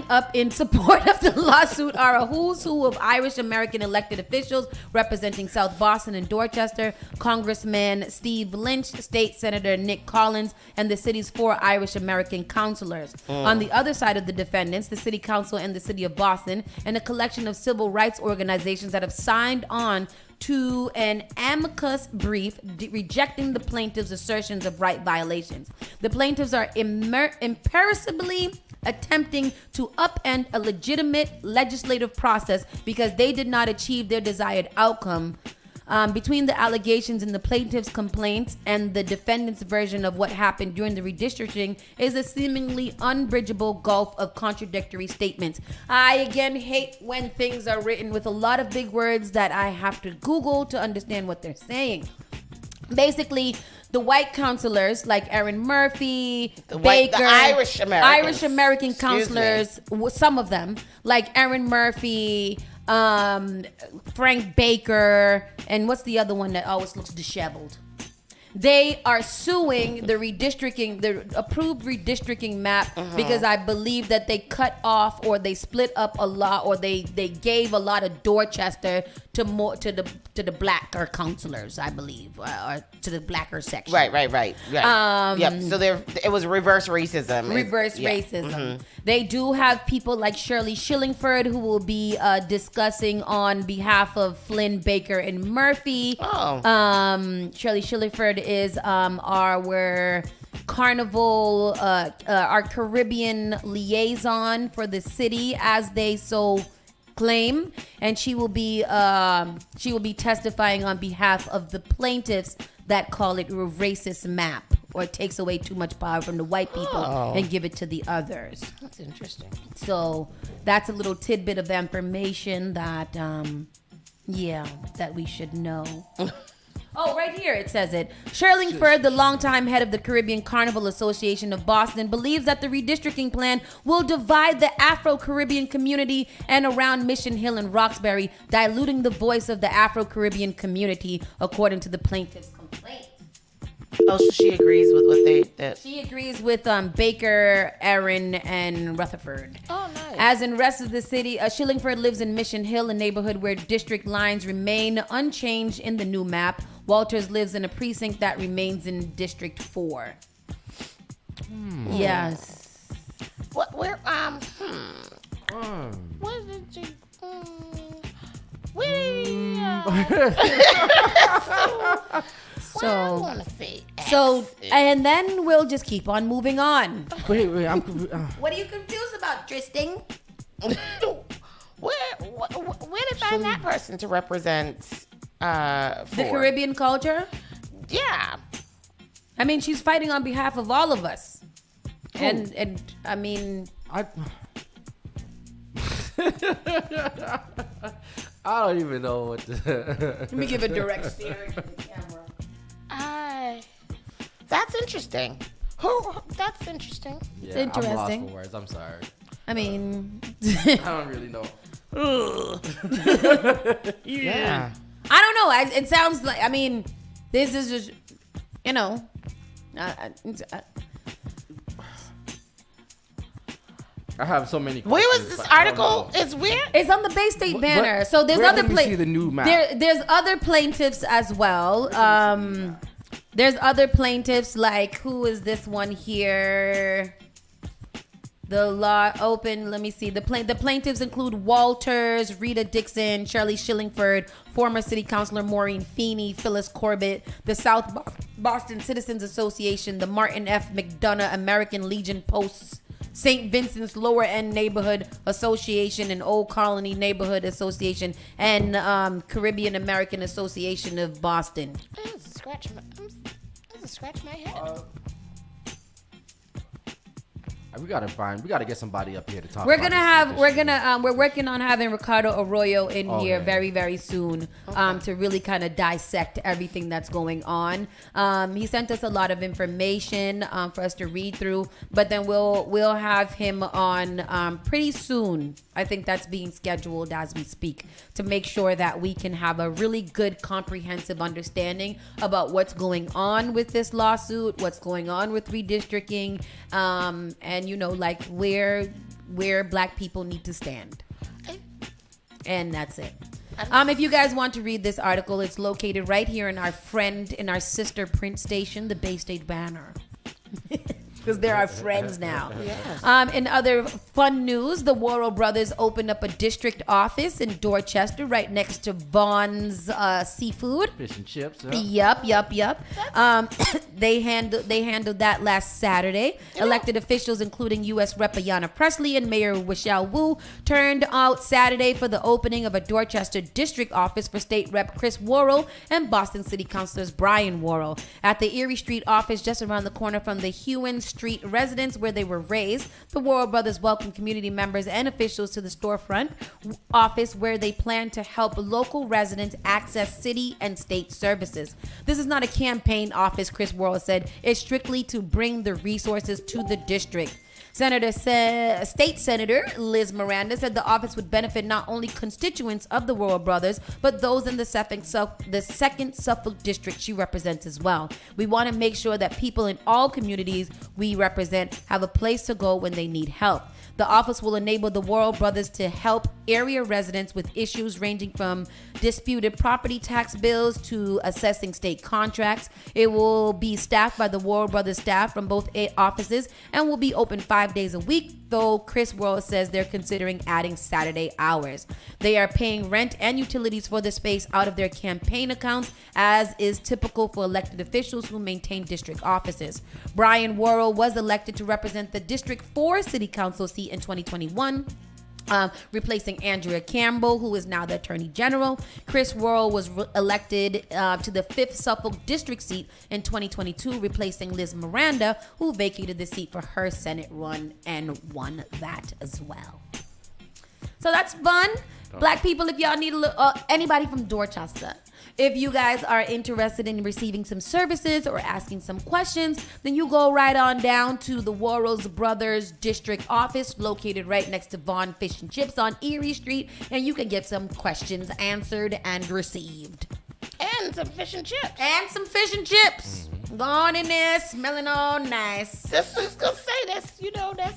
up in support of the lawsuit are a who's who of Irish American elected officials representing South Boston and Dorchester, Congressman Steve Lynch, State Senator Nick Collins, and the city's 4 Irish American councilors. On the other side of the defendants, the City Council and the City of Boston, and a collection of civil rights organizations that have signed on to an amicus brief rejecting the plaintiffs' assertions of right violations. The plaintiffs are imperissibly attempting to upend a legitimate legislative process because they did not achieve their desired outcome. Between the allegations in the plaintiff's complaints and the defendant's version of what happened during the redistricting is a seemingly unbridgeable gulf of contradictory statements. I again hate when things are written with a lot of big words that I have to Google to understand what they're saying. Basically, the white counselors like Erin Murphy, the Baker, Irish American counselors, some of them like Erin Murphy, Frank Baker, and what's the other one that always looks disheveled? They are suing the redistricting, the approved redistricting map because I believe that they cut off or they split up a lot or they gave a lot of Dorchester to the blacker counselors, I believe, or to the blacker section. Right. Yep. So it was reverse racism. Racism. They do have people like Shirley Shillingford who will be discussing on behalf of Flynn, Baker, and Murphy. Shirley Shillingford is our Carnival, our Caribbean liaison for the city, as they so claim, and she will be testifying on behalf of the plaintiffs that call it a racist map, or it takes away too much power from the white people and give it to the others. That's interesting. So that's a little tidbit of information that that we should know. Oh, right here it says it. Shirlingford, the longtime head of the Caribbean Carnival Association of Boston, believes that the redistricting plan will divide the Afro-Caribbean community and around Mission Hill and Roxbury, diluting the voice of the Afro-Caribbean community, according to the plaintiff's complaint. Oh, so she agrees with what they did. She agrees with Baker, Erin, and Rutherford. Oh, nice. As in the rest of the city, Shillingford lives in Mission Hill, a neighborhood where district lines remain unchanged in the new map. Walters lives in a precinct that remains in District 4. Yes. What did you? So, and then we'll just keep on moving on. Wait, What are you confused about, Tristan? Where did they find that person to represent the Caribbean culture? Yeah. I mean, she's fighting on behalf of all of us. And I mean, I don't even know what to... Let me give a direct steering to the camera. That's interesting. That's interesting. Yeah, It's interesting. I'm lost for words. I'm sorry. I mean, I don't really know. Yeah. I don't know. It sounds like, I mean, this is just, you know. I have so many questions. Where was this article? It's where? It's on the Bay State banner. So there's where other can we see the new map? There's other plaintiffs as well. There's other plaintiffs, like, who is this one here? The law open. Let me see. The plaintiffs include Walters, Rita Dixon, Shirley Shillingford, former City Councilor Maureen Feeney, Phyllis Corbett, the South Boston Citizens Association, the Martin F. McDonough American Legion Posts, St. Vincent's Lower End Neighborhood Association, and Old Colony Neighborhood Association, and Caribbean American Association of Boston. I scratch my head. We gotta get somebody up here to talk. We're about we're working on having Ricardo Arroyo in here Okay. very, very soon, to really kind of dissect everything that's going on. He sent us a lot of information for us to read through, but then we'll have him on pretty soon. I think that's being scheduled as we speak, to make sure that we can have a really good, comprehensive understanding about what's going on with this lawsuit, what's going on with redistricting, and like where Black people need to stand. And that's it. If you guys want to read this article, it's located right here in our sister print station, the Bay State Banner. because they're our friends now. Yes. In other fun news, the Worrell brothers opened up a district office in Dorchester right next to Vaughn's Seafood. Fish and chips. Yup. They handled that last Saturday. Elected officials, including U.S. Rep. Ayanna Pressley and Mayor Wichelle Wu, turned out Saturday for the opening of a Dorchester district office for State Rep. Chris Worrell and Boston City Councilors Brian Worrell at the Erie Street office just around the corner from the Hewen Street residence where they were raised. The Worrell brothers welcomed community members and officials to the storefront office where they plan to help local residents access city and state services. This is not a campaign office, Chris Worrell said. It's strictly to bring the resources to the district. State Senator Liz Miranda said the office would benefit not only constituents of the Worrell brothers, but those in the second Suffolk district she represents as well. We want to make sure that people in all communities we represent have a place to go when they need help. The office will enable the Worrell brothers to help area residents with issues ranging from disputed property tax bills to assessing state contracts. It will be staffed by the Worrell brothers staff from both offices and will be open 5 days a week, though Chris Worrell says they're considering adding Saturday hours. They are paying rent and utilities for the space out of their campaign accounts, as is typical for elected officials who maintain district offices. Brian Worrell was elected to represent the District 4 City Council seat in 2021. Replacing Andrea Campbell, who is now the Attorney General. Chris Worrell was elected to the 5th Suffolk District seat in 2022, replacing Liz Miranda, who vacated the seat for her Senate run and won that as well. So that's fun. Black people, if y'all need a little, anybody from Dorchester, if you guys are interested in receiving some services or asking some questions, then you go right on down to the Worrell Brothers District Office, located right next to Vaughn Fish and Chips on Erie Street, and you can get some questions answered and received. And some fish and chips. Gone in there, smelling all nice. That's just gonna say that's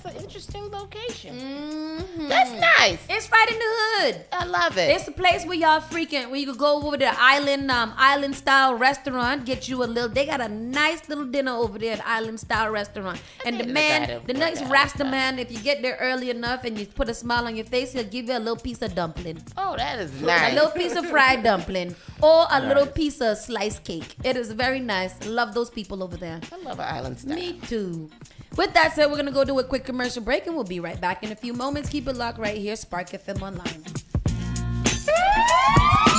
an interesting location. Mm-hmm. That's nice. It's right in the hood. I love it. It's a place where y'all freaking, where you could go over to the island style restaurant, get you a little. They got a nice little dinner over there at Island Style Restaurant. And the next Rasta man, if you get there early enough and you put a smile on your face, he'll give you a little piece of dumpling. Oh, that is nice. A little piece of fried dumpling or a little piece of sliced cake. It is very nice. I love those people over there. I love an island style. Me too. With that said, we're going to go do a quick commercial break and we'll be right back in a few moments. Keep it locked right here, Spark FM Online.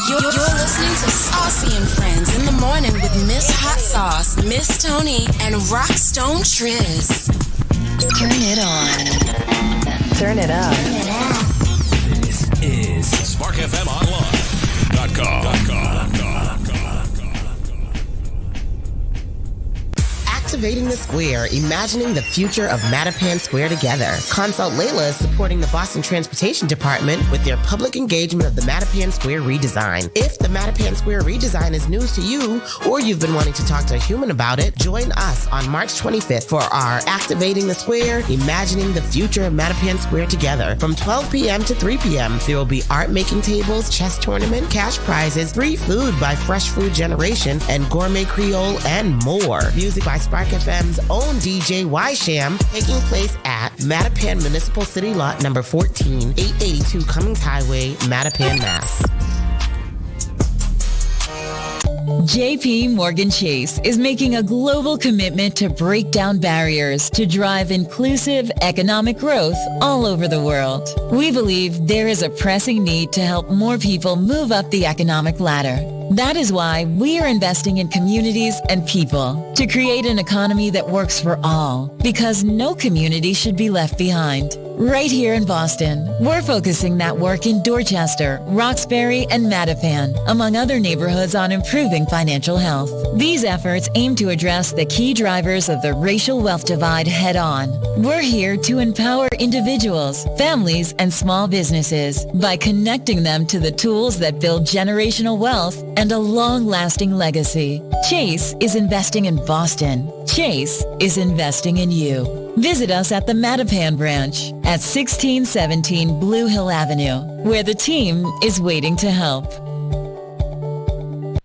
You're listening to Saucy and Friends in the morning with Miss Hot Sauce, Miss Tony, and Rockstone Triz. Turn it on. Turn it up. This is SparkFMOnline.com. Activating the Square, imagining the future of Mattapan Square together. Consult Layla is supporting the Boston Transportation Department with their public engagement of the Mattapan Square redesign. If the Mattapan Square redesign is news to you, or you've been wanting to talk to a human about it, join us on March 25th for our Activating the Square, imagining the future of Mattapan Square together. From 12 p.m. to 3 p.m., there will be art making tables, chess tournament, cash prizes, free food by Fresh Food Generation, and Gourmet Creole, and more. Music by Spark FM's own DJ Y-Sham, taking place at Mattapan Municipal City Lot number 14, 882 Cummings Highway, Mattapan, Mass. JP Morgan Chase is making a global commitment to break down barriers to drive inclusive economic growth all over the world. We believe there is a pressing need to help more people move up the economic ladder. That is why we are investing in communities and people to create an economy that works for all, because no community should be left behind. Right here in Boston, we're focusing that work in Dorchester, Roxbury, and Mattapan, among other neighborhoods, on improving financial health. These efforts aim to address the key drivers of the racial wealth divide head on. We're here to empower individuals, families, and small businesses by connecting them to the tools that build generational wealth and a long-lasting legacy. Chase is investing in Boston. Chase is investing in you. Visit us at the Mattapan branch at 1617 Blue Hill Avenue, where the team is waiting to help.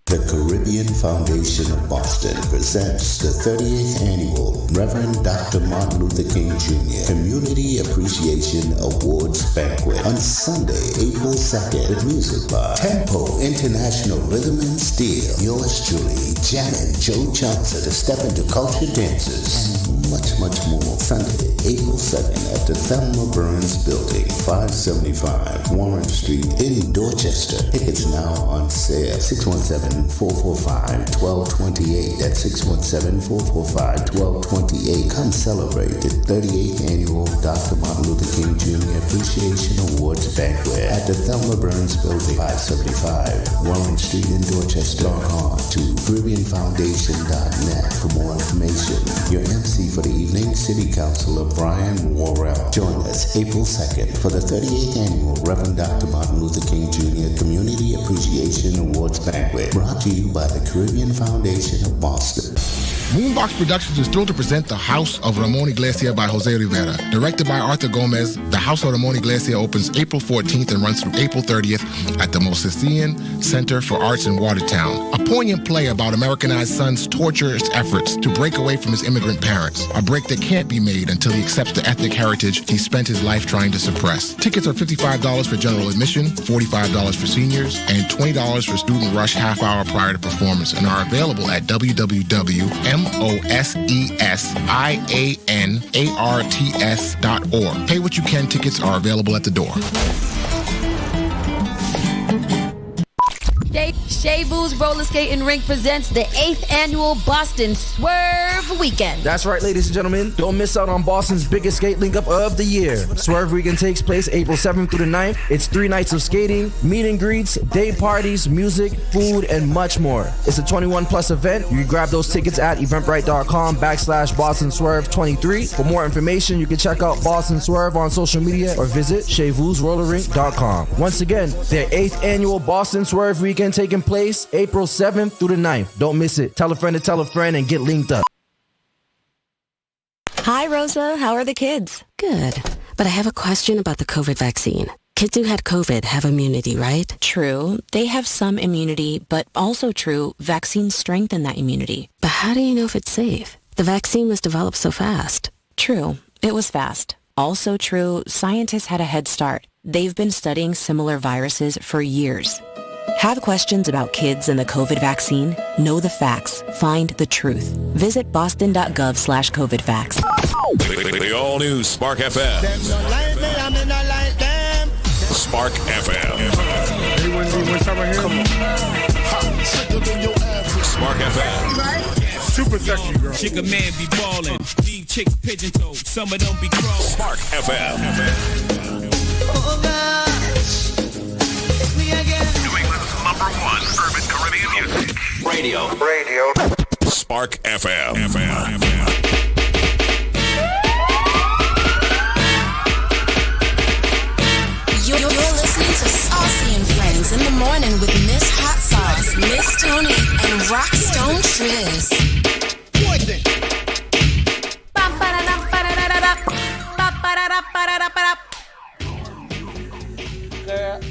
The Caribbean Caribbean Foundation of Boston presents the 38th Annual Reverend Dr. Martin Luther King Jr. Community Appreciation Awards Banquet on Sunday, April 2nd at Music Bar. Tempo International Rhythm and Steel. Yours truly, Janet Joe Johnson, to step into culture dances and much, much more. Sunday, April 2nd at the Thelma Burns Building, 575 Warren Street in Dorchester. Tickets now on sale. 617-445-1228. That's 617-445-1228. Come celebrate the 38th Annual Dr. Martin Luther King Jr. Appreciation Awards Banquet at the Thelma Burns Building, 575 Warren Street in Dorchester. Log on to CaribbeanFoundation.net for more information. Your MC for the evening, City Councilor Brian Worrell. Join us April 2nd for the 38th Annual Reverend Dr. Martin Luther King Jr. Community Appreciation Awards Banquet. Brought to you by the Caribbean Foundation of Boston. Moonbox Productions is thrilled to present The House of Ramon Iglesia by Jose Rivera. Directed by Arthur Gomez, The House of Ramon Iglesia opens April 14th and runs through April 30th at the Mosesian Center for Arts in Watertown. A poignant play about Americanized son's torturous efforts to break away from his immigrant parents. A break that can't be made until he accepts the ethnic heritage he spent his life trying to suppress. Tickets are $55 for general admission, $45 for seniors, and $20 for student rush half hour prior to performance, and are available at www.mosesianarts.org. Pay what you can. Tickets are available at the door. Shea Boo's Roller Skating Rink presents the 8th Annual Boston Swerve Weekend. That's right, ladies and gentlemen. Don't miss out on Boston's biggest skate link-up of the year. Swerve Weekend takes place April 7th through the 9th. It's 3 nights of skating, meet and greets, day parties, music, food, and much more. It's a 21-plus event. You can grab those tickets at eventbrite.com/Boston Swerve 23. For more information, you can check out Boston Swerve on social media or visit SheaVoosRollerRink.com. Once again, their 8th Annual Boston Swerve Weekend taking place April 7th through the 9th. Don't miss it. Tell a friend to tell a friend and get linked up. Hi, Rosa. How are the kids? Good. But I have a question about the COVID vaccine. Kids who had COVID have immunity, right? True. They have some immunity, but also true, vaccines strengthen that immunity. But how do you know if it's safe? The vaccine was developed so fast. True. It was fast. Also true, scientists had a head start. They've been studying similar viruses for years. Have questions about kids and the COVID vaccine? Know the facts. Find the truth. Visit boston.gov/COVID facts. The all-new Spark FM. Spark FM. Spark FM. Super sexy, girl. Chick a man be ballin'. These chicks pigeon toed. Some of them be crawling. Spark FM. Oh gosh, it's me again. New England's #1 urban Caribbean music. Radio. Spark FM. You're listening to Saucy and Friends in the morning with Miss Hot Sauce, Miss Tony, and Rockstone Triz.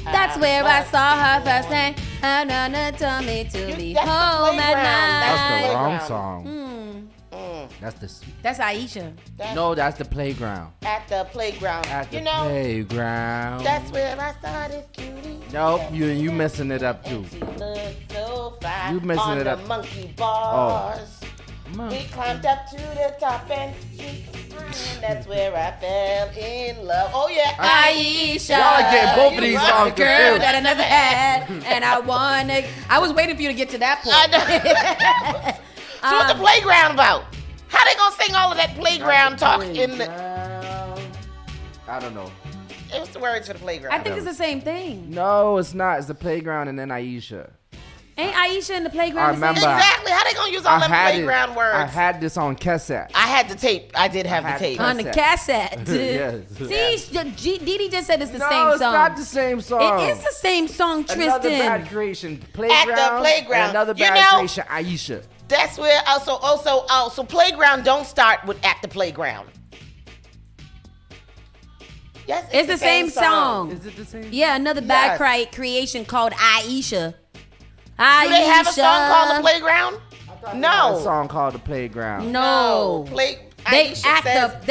That's where I saw her first thing. And Nana told me to be home at night. That's the wrong song. That's Aisha. No, that's the playground. At the playground. At the you know, playground. that's where I saw this cutie. Nope, you messing it up too. She looked so fine You messing on it the up. monkey bars. Oh. We climbed up to the top and that's where I fell in love. Oh yeah, Aisha. Y'all are getting both of these You songs the girl confused. that I never had, and I was waiting for you to get to that point. I know. So what's the playground about? How they gonna sing all of that playground talk in the? I don't know. What's the words for the playground? I think it's the same thing. No, it's not. It's the playground and then Aisha. Ain't Aisha in the playground? I remember. Exactly. How they gonna use all them playground words? I had this on cassette. I had the tape. I did have the tape. On the cassette. Yes. See, Didi just said it's the same song. No, it's not the same song. It is the same song, Tristan. Another bad creation. Playground. At the playground. And another You bad know- creation. Aisha. That's where also playground don't start with at the playground. Yes, It's the same song. Is it the same? Yeah, another bad Yes. creation called Aisha. Do they have a song called The Playground? No. A song called The Playground. No. They said at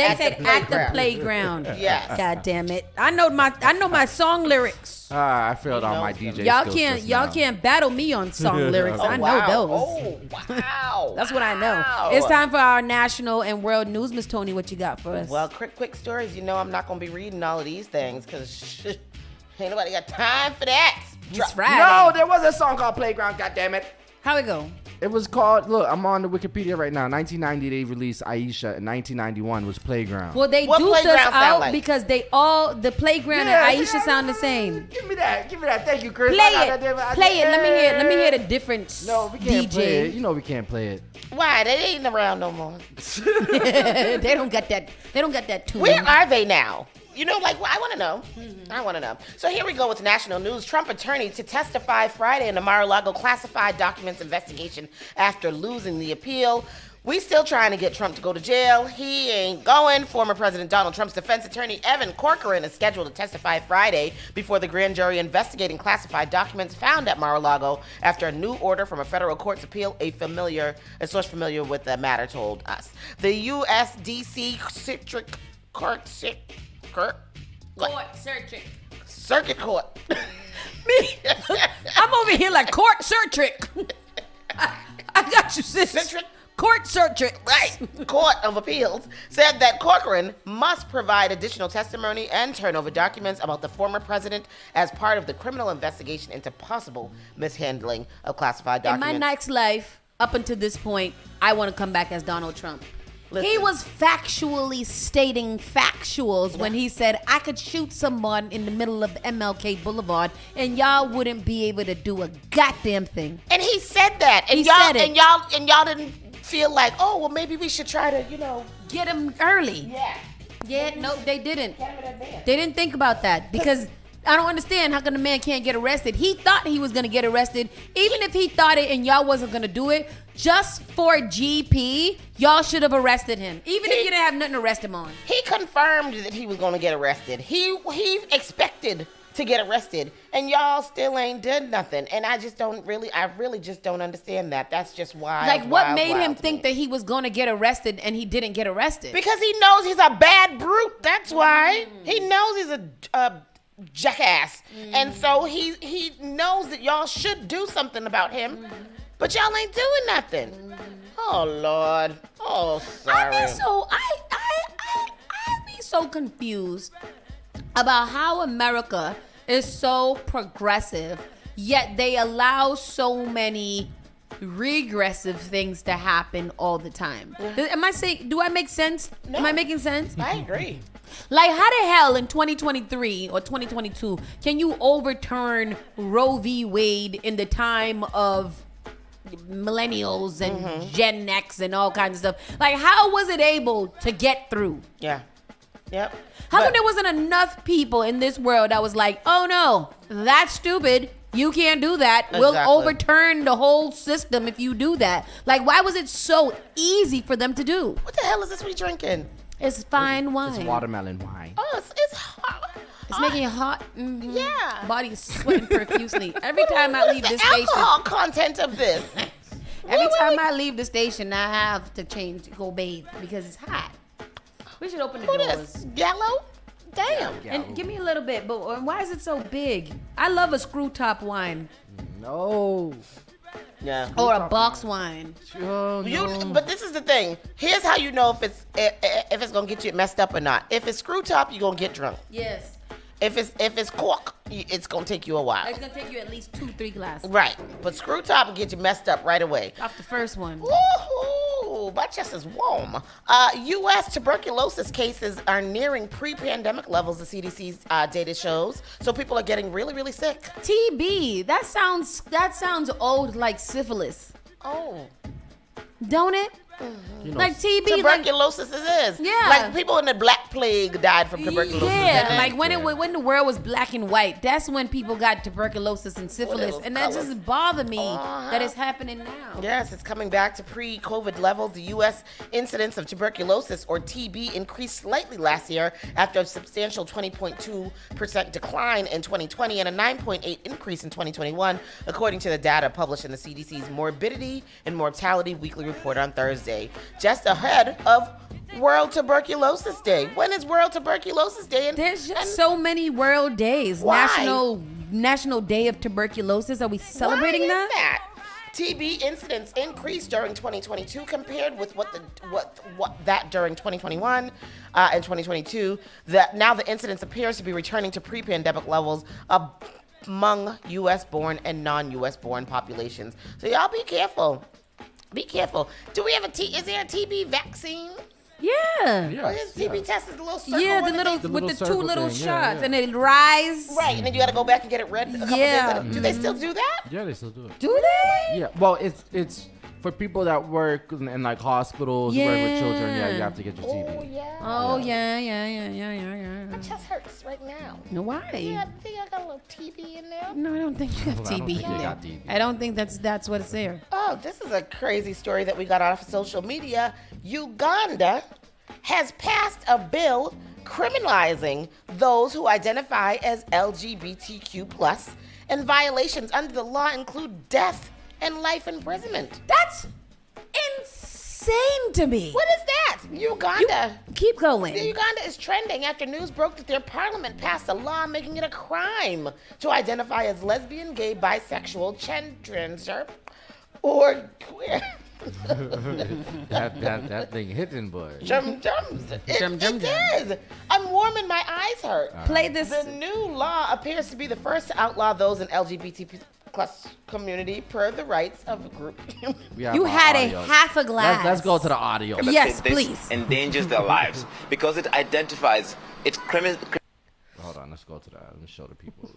the playground. Yes. God damn it. I know my song lyrics. I failed all my DJ Y'all can't battle me on song lyrics. I know those. Oh, wow. That's what I know. It's time for our national and world news. Miss Tony, what you got for us? Well, quick stories. You know I'm not going to be reading all of these things because ain't nobody got time for that. It's Friday. No, there was a song called Playground, goddammit. How it go? It was called, look, I'm on the Wikipedia right now. 1990, they released Aisha, and 1991 was Playground. Well, they duped us out because the Playground and Aisha sound the same. Give me that. Thank you, Chris. Play it. Let me hear the difference. No, we can't DJ. play it. You know we can't play it. Why? They ain't around no more. They don't got that tune. Where are they now? You know, like, well, I want to know. I want to know. So here we go with national news. Trump attorney to testify Friday in the Mar-a-Lago classified documents investigation after losing the appeal. We still trying to get Trump to go to jail. He ain't going. Former President Donald Trump's defense attorney, Evan Corcoran, is scheduled to testify Friday before the grand jury investigating classified documents found at Mar-a-Lago after a new order from a federal court's appeal, a source familiar with the matter told us. The USDC Circuit Court. Me? I'm over here like court circuit. I got you, sis. Court circuit. Right. Court of Appeals said that Corcoran must provide additional testimony and turn over documents about the former president as part of the criminal investigation into possible mishandling of classified documents. In my next life, up until this point, I want to come back as Donald Trump. Listen. He was factually stating factuals when he said, I could shoot someone in the middle of MLK Boulevard and y'all wouldn't be able to do a goddamn thing. And he said that. And y'all didn't feel like, oh, well, maybe we should try to, get him early. Yeah. Yeah, no, they didn't. They didn't think about that because I don't understand how come the man can't get arrested. He thought he was going to get arrested. Even if he thought it and y'all wasn't going to do it, just for GP, y'all should have arrested him. Even if you didn't have nothing to arrest him on. He confirmed that he was going to get arrested. He expected to get arrested, and y'all still ain't done nothing. And I really just don't understand that. That's just wild. Like, what made him think that he was going to get arrested and he didn't get arrested? Because he knows he's a bad brute. That's why. He knows he's a jackass. And so he knows that y'all should do something about him. But y'all ain't doing nothing. Oh, Lord. Oh, sorry. I'd be so confused about how America is so progressive, yet they allow so many regressive things to happen all the time. Yeah. Do I make sense? No. Am I making sense? I agree. Like, how the hell in 2023 or 2022 can you overturn Roe v. Wade in the time of millennials and Gen X and all kinds of stuff? Like, how was it able to get through? Yeah. Yep. How come there wasn't enough people in this world that was like, oh no, that's stupid. You can't do that. Exactly. We'll overturn the whole system if you do that. Like, why was it so easy for them to do? What the hell is this we drinking? It's fine wine. It's watermelon wine. Oh, it's hot. It's making it hot. Mm-hmm. Yeah. Body's sweating profusely. Every time I leave this station. What's the alcohol content of this? Every time I leave the station, I have to go bathe because it's hot. We should open the doors. This? Yellow? Damn. And give me a little bit, but why is it so big? I love a screw top wine. No. Yeah. Or a box wine. Oh, no. But this is the thing. Here's how you know if it's gonna get you messed up or not. If it's screw top, you're gonna get drunk. Yes. If it's cork, it's gonna take you a while. It's gonna take you at least 2-3 glasses. Right. But screw top will get you messed up right away. Off the first one. Woohoo! My chest is warm. U.S. tuberculosis cases are nearing pre-pandemic levels, the CDC's data shows. So people are getting really, really sick. TB. That sounds old, like syphilis. Oh. Don't it? Like TB, tuberculosis is. Yeah. Like people in the Black Plague died from tuberculosis. Yeah, like when the world was black and white, that's when people got tuberculosis and syphilis, and that just bothered me that it's happening now. Yes, it's coming back to pre-COVID levels. The U.S. incidence of tuberculosis, or TB, increased slightly last year after a substantial 20.2% decline in 2020 and a 9.8% increase in 2021, according to the data published in the CDC's Morbidity and Mortality Weekly Report on Thursday, just ahead of World Tuberculosis Day. When is World Tuberculosis Day? There's just so many world days. Why? National Day of Tuberculosis. Are we celebrating that? TB incidents increased during 2022 compared with what that during 2021 and 2022. That now the incidence appears to be returning to pre-pandemic levels among U.S.-born and non-U.S.-born populations. So y'all be careful. Be careful. Do we have is there a TB vaccine? Yeah. Yes. TB test is a little circle. Yeah, with the two little shots, and it rise. Right, and then you got to go back and get it read. Do they still do that? Yeah, they still do it. Do they? Yeah. Well, it's for people that work in like hospitals, work with children. Yeah, you have to get your TB. Oh yeah. My chest hurts right now. No, why? Yeah, I think I got a little TB in there. No, I don't think you have TB. I don't think that's what's there. Oh, this is a crazy story that we got off of social media. Uganda has passed a bill criminalizing those who identify as LGBTQ+, and violations under the law include death and life imprisonment. That's insane to me. What is that? Uganda. Keep going. Uganda is trending after news broke that their parliament passed a law making it a crime to identify as lesbian, gay, bisexual, transgender, or queer. that thing hitting, boy. It is. I'm warming, my eyes hurt. Play this. The new law appears to be the first to outlaw those in LGBT+ community per the rights of a group. You had half a glass. Let's go to the audio. Yes, please. Endangers their lives because it identifies its criminal. Hold on, let's go to that. Let me show the people.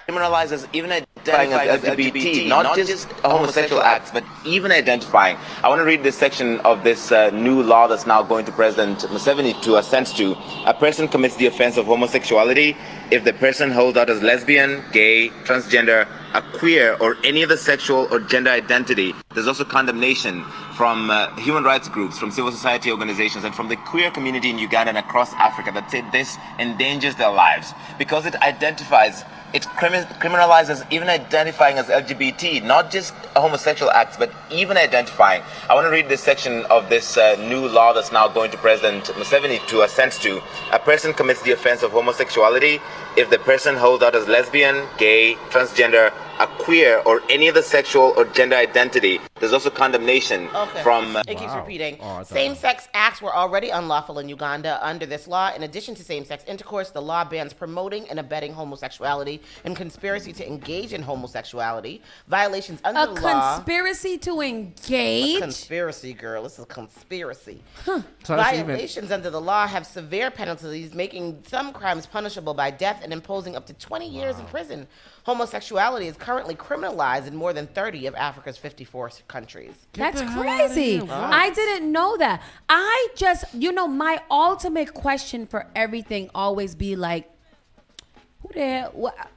Criminalizes even identifying as LGBT, not just homosexual acts, but even identifying. I want to read this section of this new law that's now going to President Museveni to assent to. A person commits the offense of homosexuality if the person holds out as lesbian, gay, transgender, a queer, or any other sexual or gender identity. There's also condemnation from human rights groups, from civil society organizations, and from the queer community in Uganda and across Africa that say this endangers their lives because it identifies. It criminalizes even identifying as LGBT, not just homosexual acts, but even identifying. I want to read this section of this new law that's now going to President Museveni to assent to. A person commits the offense of homosexuality if the person holds out as lesbian, gay, transgender, a queer, or any other sexual or gender identity. There's also condemnation from... It keeps repeating. Same-sex acts were already unlawful in Uganda under this law. In addition to same-sex intercourse, the law bans promoting and abetting homosexuality and conspiracy to engage in homosexuality. Violations under the law... Conspiracy to engage? A conspiracy, girl. This is a conspiracy. Huh. Violations under the law have severe penalties, making some crimes punishable by death and imposing up to 20 years in prison. Homosexuality is currently criminalized in more than 30 of Africa's 54 countries. That's crazy. I didn't know that. I just, my ultimate question for everything always be like,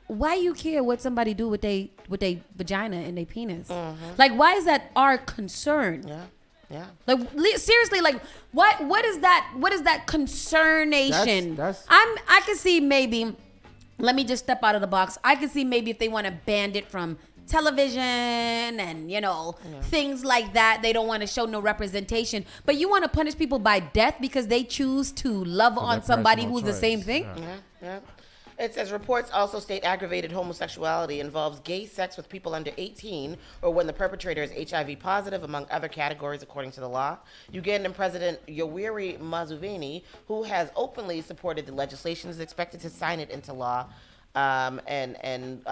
why you care what somebody do with they vagina and their penis? Like, why is that our concern? Yeah. Like, seriously, like, what is that? What is that concernation? I can see maybe. Let me just step out of the box. I can see maybe if they want to ban it from television and, things like that. They don't want to show no representation. But you want to punish people by death because they choose to love on somebody who's the same thing? Yeah. It says reports also state aggravated homosexuality involves gay sex with people under 18 or when the perpetrator is HIV positive, among other categories, according to the law. Ugandan President Yoweri Museveni, who has openly supported the legislation, is expected to sign it into law and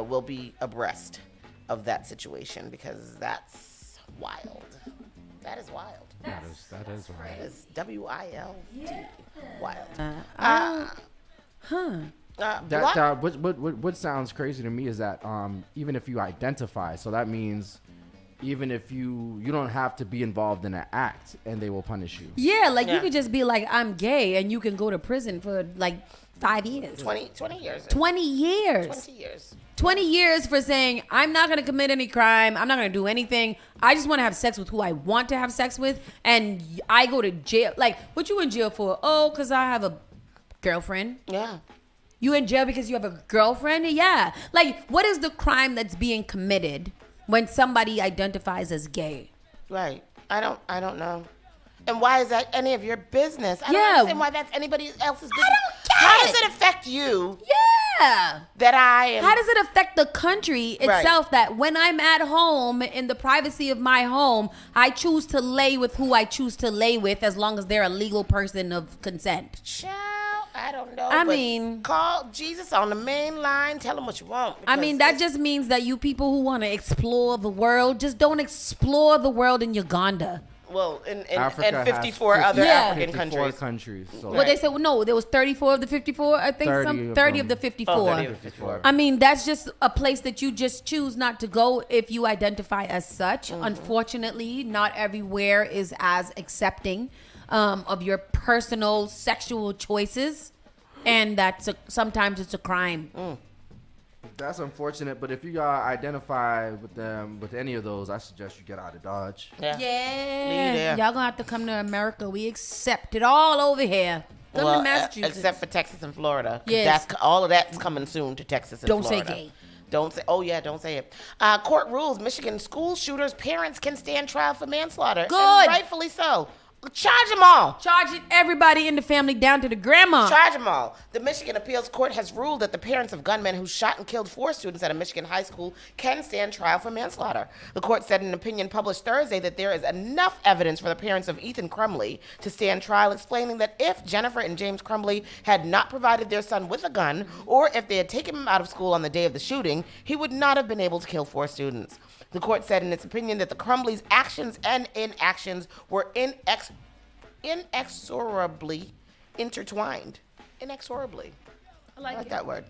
will be abreast of that situation because that's wild. That is wild. That is wild. That is W-I-L-D. Wild. What sounds crazy to me is that even if you identify, so that means even if you don't have to be involved in an act, and they will punish you. Yeah, like you could just be like, I'm gay, and you can go to prison for like 5 years. 20 years. 20 years. 20 years. 20 years for saying, I'm not going to commit any crime. I'm not going to do anything. I just want to have sex with who I want to have sex with. And I go to jail. Like, what you in jail for? Oh, because I have a girlfriend. Yeah. You in jail because you have a girlfriend? Yeah. Like, what is the crime that's being committed when somebody identifies as gay? Right. I don't know. And why is that any of your business? I don't Yeah. understand why that's anybody else's business. I don't get How it. does it affect you? Yeah. That I am. How does it affect the country Right. itself that when I'm at home in the privacy of my home, I choose to lay with who I choose to lay with as long as they're a legal person of consent? Child, I don't know. I but mean, call Jesus on the main line. Tell him what you want. I mean, that just means that you people who want to explore the world just don't explore the world in Uganda. Well, in Africa and has 54 other African 54 countries. So Well, they said, well, no, there was 34 of the 54. I think 30 of the 54. Oh, 30 of the 54. I mean, that's just a place that you just choose not to go if you identify as such. Mm-hmm. Unfortunately, not everywhere is as accepting of your personal sexual choices, and sometimes it's a crime. That's unfortunate, but if you identify with them with any of those, I suggest you get out of Dodge. Yeah. Y'all gonna have to come to America. We accept it all over here. Come to Massachusetts. Except for Texas and Florida. Yes. All of that's coming soon to Texas and Don't say Florida. gay. Don't say. Oh yeah, don't say it. Court rules: Michigan school shooters' parents can stand trial for manslaughter. Good. And rightfully so. Charge them all. Charging everybody in the family down to the grandma. Charge them all. The Michigan Appeals Court has ruled that the parents of gunmen who shot and killed 4 students at a Michigan high school can stand trial for manslaughter. The court said in an opinion published Thursday that there is enough evidence for the parents of Ethan Crumbley to stand trial, explaining that if Jennifer and James Crumbley had not provided their son with a gun, or if they had taken him out of school on the day of the shooting, he would not have been able to kill 4 students. The court said in its opinion that the Crumbleys' actions and inactions were inexorably intertwined. Inexorably. I like that word.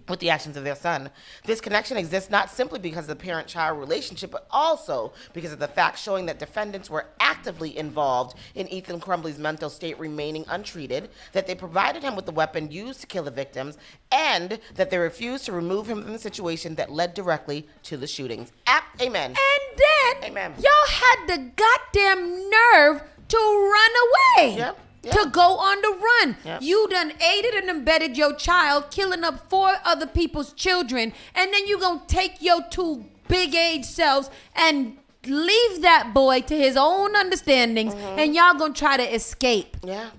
With the actions of their son. This connection exists not simply because of the parent-child relationship, but also because of the facts showing that defendants were actively involved in Ethan Crumbley's mental state remaining untreated, that they provided him with the weapon used to kill the victims, and that they refused to remove him from the situation that led directly to the shootings. Amen. And then Amen. y'all had the goddamn nerve to run away. Yep. To go on the run. Yep. You done aided and embedded your child, killing up 4 other people's children, and then you gonna take your 2 big age selves and leave that boy to his own understandings, and y'all gonna try to escape. Yeah.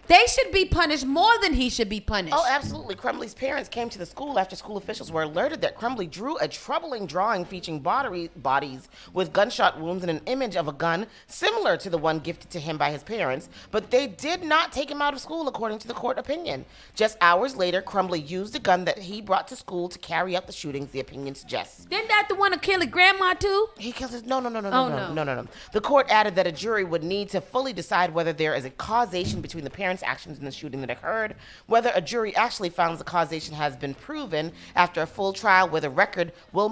They should be punished more than he should be punished. Oh, absolutely. Crumbley's parents came to the school after school officials were alerted that Crumbley drew a troubling drawing featuring bodies with gunshot wounds and an image of a gun similar to the one gifted to him by his parents, but they did not take him out of school, according to the court opinion. Just hours later, Crumbley used a gun that he brought to school to carry out the shootings, the opinion suggests. Didn't that the one to kill his grandma too? He killed his... No. no. The court added that a jury would need to fully decide whether there is a causation between the parents' actions in the shooting that occurred, whether a jury actually finds the causation has been proven after a full trial, where the record will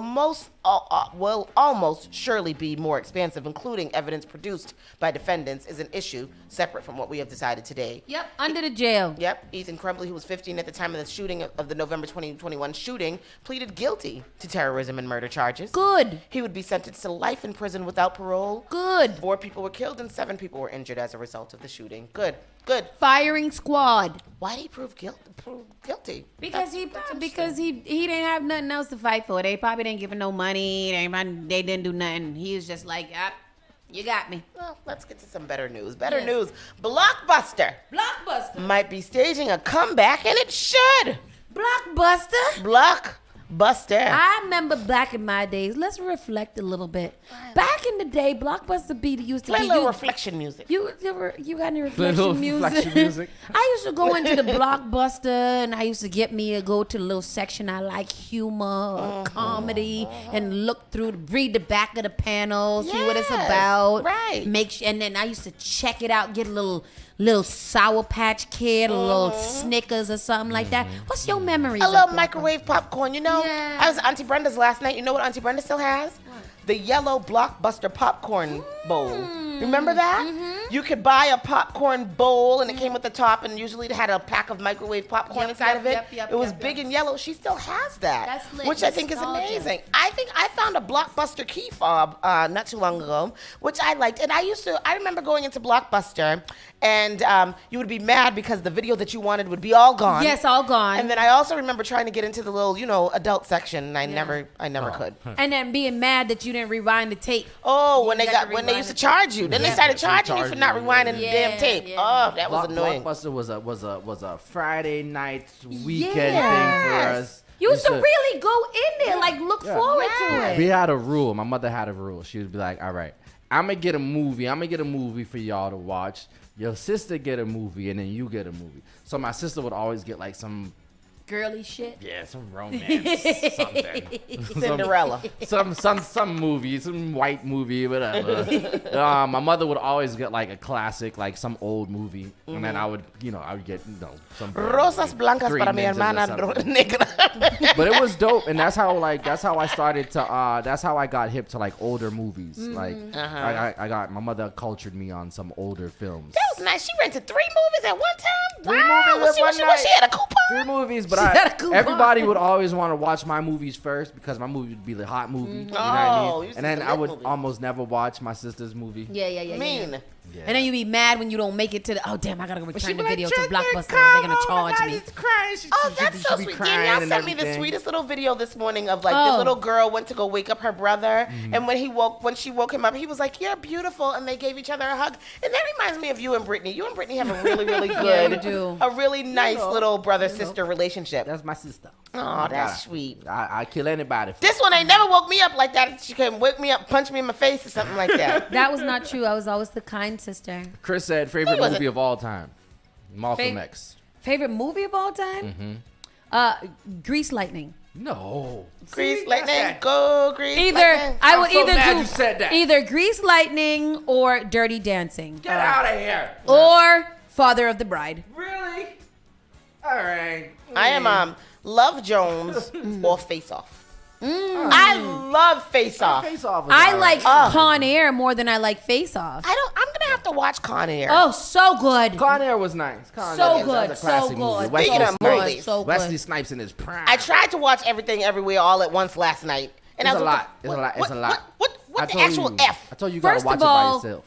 almost surely be more expansive, including evidence produced by defendants, is an issue separate from what we have decided today. Yep, under the jail. Yep, Ethan Crumbley, who was 15 at the time of the shooting of the November 2021 shooting, pleaded guilty to terrorism and murder charges. Good. He would be sentenced to life in prison without parole. Good. 4 people were killed and 7 people were injured as a result of the shooting. Good. Firing squad. Why did he prove guilty? Because he didn't have nothing else to fight for. They probably didn't give him no money. They didn't do nothing. He was just like, you got me. Well, let's get to some better news. Better news. Blockbuster might be staging a comeback, and it should. Blockbuster. I remember back in my days. Let's reflect a little bit. Back in the day, Blockbuster beat used to Play be a little reflection music. You got any reflection music? I used to go into the Blockbuster, and I used to go to the little section I like, humor, comedy, and read the back of the panel, see what it's about. Right. And then I used to check it out, get a little Sour Patch Kid, a little Snickers or something like that. What's your memories? A little microwave popcorn, you know? I was at Auntie Brenda's last night. You know what Auntie Brenda still has? the yellow Blockbuster popcorn bowl. Remember that? You could buy a popcorn bowl, and it came with the top, and usually it had a pack of microwave popcorn inside of it. It was big and yellow. She still has that, That's lit. which I think is amazing. I think I found a Blockbuster key fob not too long ago, which I liked. And I remember going into Blockbuster, and you would be mad because the video that you wanted would be all gone. Yes, all gone. And then I also remember trying to get into the little, adult section, and I never could. And then being mad that you didn't rewind the tape. Oh, when they used to charge you, then they started charging you for not rewinding the damn tape. Oh, that was annoying. Blockbuster was a Friday night weekend thing for us. You used to really go in there, like look forward to it. We had a rule. My mother had a rule. She would be like, all right, I'm going to get a movie for y'all to watch. Your sister get a movie, and then you get a movie. So my sister would always get like some girly shit. Yeah, some romance, something. Cinderella. Some movie, some white movie, whatever. My mother would always get like a classic, like some old movie, and then I would get some Rosas Blancas para mi hermana negra. But it was dope, and that's how I started to. That's how I got hip to like older movies. Like my mother cultured me on some older films. That was nice. She rented 3 movies at one time. Three movies at one night. She had a coupon. 3 movies, but everybody would always want to watch my movies first because my movie would be the hot movie. You know what I mean? And then I would almost never watch my sister's movie. Yeah. Mean. Yeah. And then you be mad when you don't make it to the, oh damn, I gotta go return the video to Blockbuster. They're gonna charge me. Oh, that's so sweet. Danielle sent me the sweetest little video this morning of like the little girl went to go wake up her brother, and when she woke him up, he was like, "You're beautiful," and they gave each other a hug. And that reminds me of you and Brittany. You and Brittany have a really, really good, a really nice little brother-sister relationship. That's my sister. Oh, that's sweet. I kill anybody. This one ain't never woke me up like that. She can wake me up, punch me in my face or something like that. That was not true. I was always the kind sister. Chris said favorite movie of all time. Malcolm X. Favorite movie of all time? Grease Lightning. No. Grease Lightning. Go Grease Lightning. I would I'm so mad you said that. either Grease Lightning or Dirty Dancing. Get out of here. Or Father of the Bride. Really? All right. I am Love Jones or Face Off. I love Face Off. I like Con Air more than I like Face Off. I'm gonna have to watch Con Air. Oh, so good. Con Air was nice. So good. Speaking of movies, Wesley Snipes in his prime. I tried to watch Everything Everywhere all at once last night, and It's a lot. What the actual F? I told you you gotta First watch of it by all, yourself.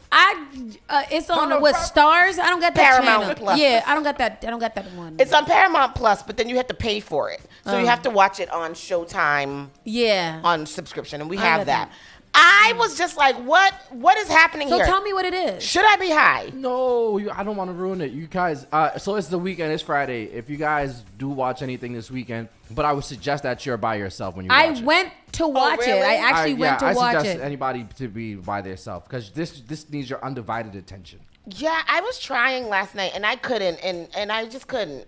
it's on what Stars? I don't got that Paramount channel. Plus. Yeah, I don't got that one. It's on Paramount Plus, but then you have to pay for it, so you have to watch it on Showtime. Yeah, on subscription, and we have that. I was just like, what is happening here? So tell me what it is. Should I be high? No, I don't want to ruin it. You guys, so it's the weekend. It's Friday. If you guys do watch anything this weekend, but I would suggest that you're by yourself when you watch it. I went to watch it. I actually went to watch it. I suggest anybody to be by themselves because this needs your undivided attention. Yeah, I was trying last night, and I couldn't, and I just couldn't.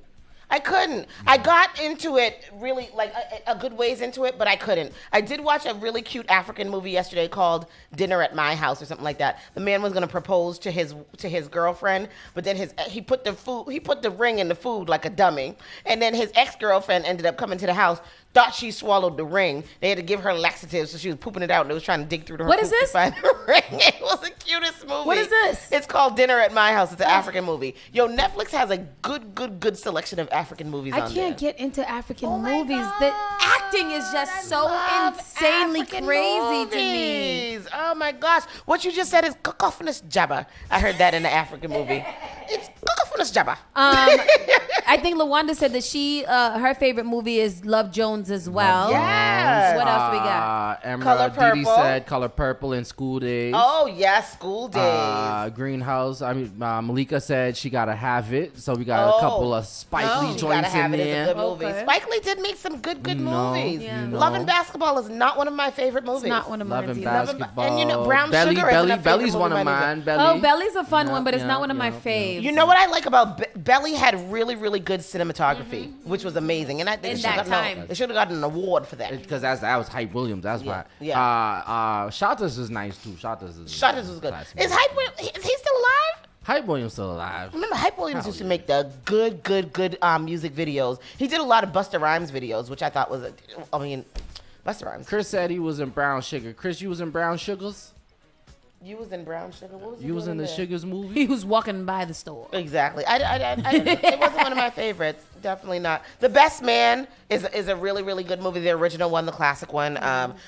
I couldn't. I got into it really, like a good ways into it, but I couldn't. I did watch a really cute African movie yesterday called Dinner at My House or something like that. The man was gonna propose to his girlfriend, but then he put the ring in the food like a dummy, and then his ex-girlfriend ended up coming to the house. Thought she swallowed the ring. They had to give her laxatives, so she was pooping it out, and they was trying to dig through her What poop is this? to find the ring. It was the cutest movie. What is this? It's called Dinner at My House. It's an African movie. Yo, Netflix has a good selection of African movies on there. I can't get into African movies. The acting is just so insanely African crazy to movies. Oh my gosh. What you just said is cacophonous jabber. I heard that in the African movie. It's cacophonous jabber. I think LaWanda said that her favorite movie is Love Jones as well. Yes. What else we got? Color Purple. Said Color Purple in School Days. Oh, yes, School Days. Greenhouse. Malika said she gotta have it. So we got a couple of Spike Lee joints in there. It's a good movie. Spike Lee did make some good movies. Yeah. Love and Basketball is not one of my favorite movies. It's not one of mine. Love and Basketball. And you know, Brown Sugar is Belly's one of mine. Oh, Belly's a fun one, but it's not one of my faves. You know what I like about Belly had really, really good cinematography, which was amazing. And I think they should have gotten an award for that. Because that was Hype Williams. That's why. Yeah. Shotters is nice too. Shotters was good. Is he still alive? Hype Williams still alive. Remember, Hype Williams used to make the good music videos. He did a lot of Busta Rhymes videos, which I thought was, Busta Rhymes. Chris said he was in Brown Sugar. Chris, you was in Brown Sugars? You was in Brown Sugar. What was You was in the there? Sugars movie? He was walking by the store. Exactly. It wasn't one of my favorites. Definitely not. The Best Man is a really, really good movie. The original one, the classic one,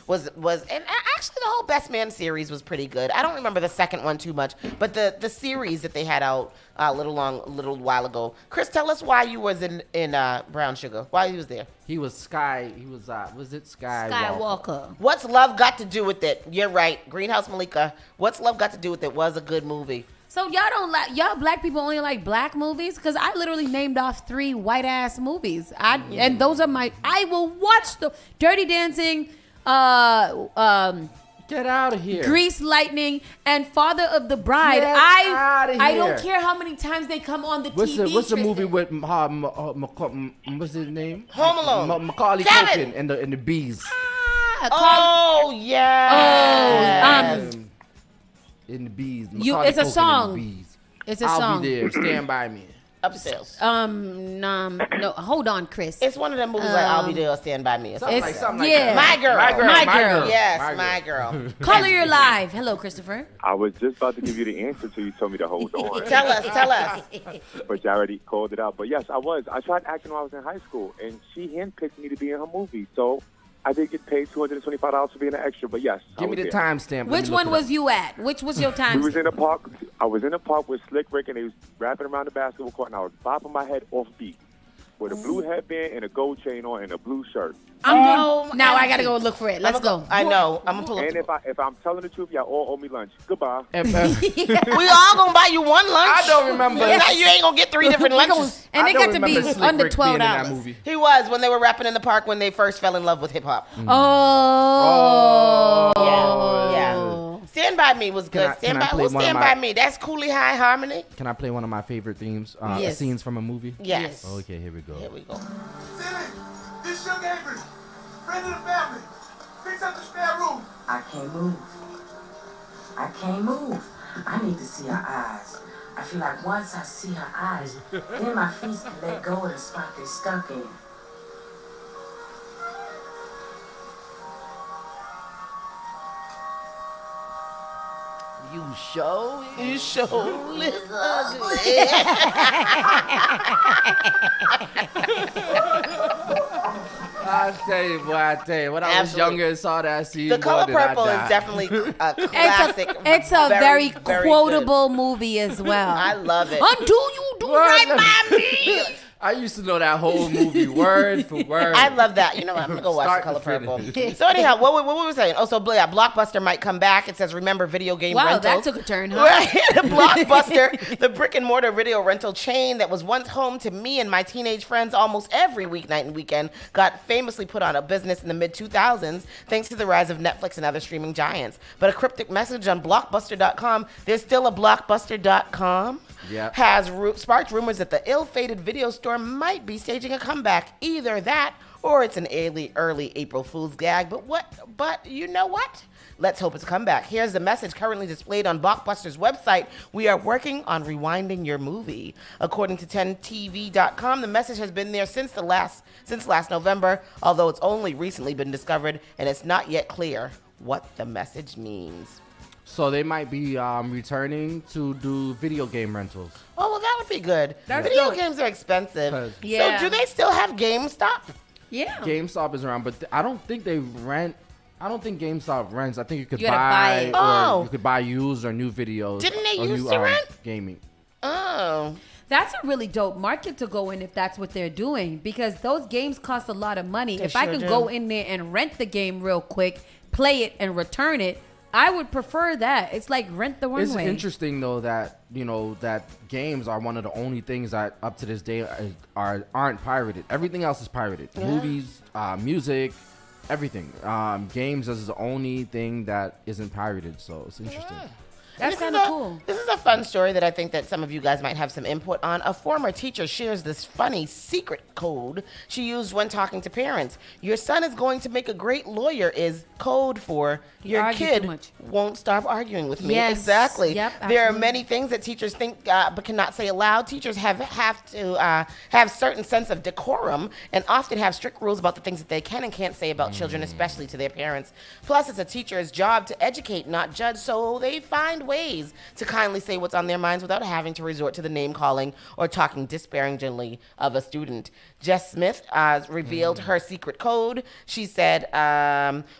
was and actually the whole Best Man series was pretty good. I don't remember the second one too much, but the series that they had out a little while ago. Chris, tell us why you was in Brown Sugar. Why he was there? He was Sky. He was Skywalker? Skywalker. What's Love Got to Do with It? You're right. Greenhouse Malika. What's Love Got to Do with It was a good movie. So y'all black people only like black movies? Because I literally named off 3 white ass movies. And those are I will watch the Dirty Dancing, Get out of here. Grease Lightning, and Father of the Bride. Get outta I here. don't care how many times they come on the TV. What's the movie with what's his name? Home Alone. Macaulay Kevin. Culkin and the bees. Oh yeah. In the bees. It's a Culkin song. and the bees. It's a I'll song. be there. Stand by me. Upstairs. No, hold on, Chris. It's one of them movies like I'll Be There or Stand By Me. Or something like yeah. My Girl. My Girl. Yes, My Girl. Caller, you're live. Hello, Christopher. I was just about to give you the answer till you told me to hold on. Tell us. But you already called it out. But yes, I was. I tried acting when I was in high school, and she handpicked me to be in her movie. So I did get paid $225 for being an extra. But yes, Give me the timestamp. Which one was you at? Which was your time? We was in a park. I was in a park with Slick Rick, and he was rapping around the basketball court, and I was bopping my head off beat with a blue headband and a gold chain on and a blue shirt. Now I gotta go look for it. Let's go. I know. I'm gonna pull up. And if I'm telling the truth, y'all all owe me lunch. Goodbye. We all gonna buy you one lunch. I don't remember. Now you ain't gonna get 3 different lunches. And they got to be under $12. He was when they were rapping in the park when they first fell in love with hip hop. Yeah. Stand By Me was good. Stand By Me? That's Cooley High Harmony. Can I play one of my favorite themes? Yes. Scenes from a movie? Yes. Okay, here we go. This your neighbor, friend of the family. Fix up the spare room. I can't move. I need to see her eyes. I feel like once I see her eyes, then my feet can let go of the spot they're stuck in. You show is ugly. I tell you, when I was younger and saw that scene, The Color Purple is definitely a classic. It's a very quotable movie as well. I love it. Until you do right by me. I used to know that whole movie word for word. I love that. You know what? I'm going to go watch The Color Purple. So anyhow, what were we saying? Oh, so yeah, Blockbuster might come back. It says, remember video game rentals. Wow, that took a turn, huh? Right. Blockbuster, the brick and mortar video rental chain that was once home to me and my teenage friends almost every weeknight and weekend, got famously put out of business in the mid-2000s thanks to the rise of Netflix and other streaming giants. But a cryptic message on Blockbuster.com, there's still a Blockbuster.com, has sparked rumors that the ill-fated video store might be staging a comeback. Either that or it's an early April Fool's gag. But you know what? Let's hope it's a comeback. Here's the message currently displayed on Blockbuster's website. We are working on rewinding your movie. According to 10tv.com, the message has been there since last November, although it's only recently been discovered, and it's not yet clear what the message means. So they might be returning to do video game rentals. Oh, well, that would be good. Video games are expensive. Yeah. So do they still have GameStop? Yeah. GameStop is around, but I don't think they rent. I don't think GameStop rents. I think you could You gotta buy it. you could buy used or new videos. Didn't they or used new, to rent? Gaming. Oh. That's a really dope market to go in if that's what they're doing, because those games cost a lot of money. They If I sure could do. go in there and rent the game real quick, play it and return it, I would prefer that. It's like rent the runway. It's interesting though that that games are one of the only things that up to this day aren't pirated. Everything else is pirated. Yeah. Movies, music, everything. Games is the only thing that isn't pirated. So it's interesting. That's kind of cool. This is a fun story that I think that some of you guys might have some input on. A former teacher shares this funny secret code she used when talking to parents. Your son is going to make a great lawyer is code for your kid won't stop arguing with me. Yes. Exactly. Yep, there are many things that teachers think but cannot say aloud. Teachers have to have certain sense of decorum and often have strict rules about the things that they can and can't say about children, especially to their parents. Plus, it's a teacher's job to educate, not judge, so they find ways to kindly say what's on their minds without having to resort to the name calling or talking disparagingly of a student. Jess Smith revealed her secret code. She said,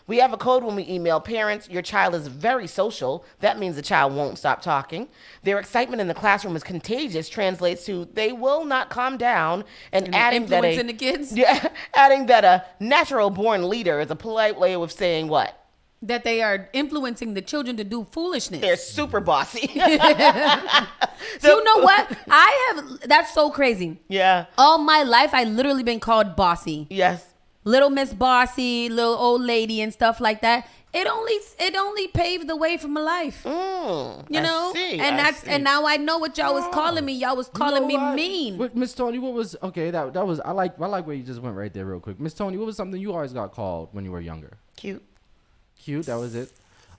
we have a code when we email parents. Your child is very social. That means the child won't stop talking. Their excitement in the classroom is contagious, translates to they will not calm down, and adding that influencing the kids? Yeah, adding that a natural born leader is a polite way of saying what? That they are influencing the children to do foolishness. They're super bossy. You know what? That's so crazy. Yeah. All my life, I literally been called bossy. Yes. Little Miss Bossy, little old lady and stuff like that. It only paved the way for my life. You know? And now I know what y'all was calling me. Y'all was calling me mean. Miss Tony, what was that was I like where you just went right there real quick. Miss Tony, what was something you always got called when you were younger? Cute, that was it.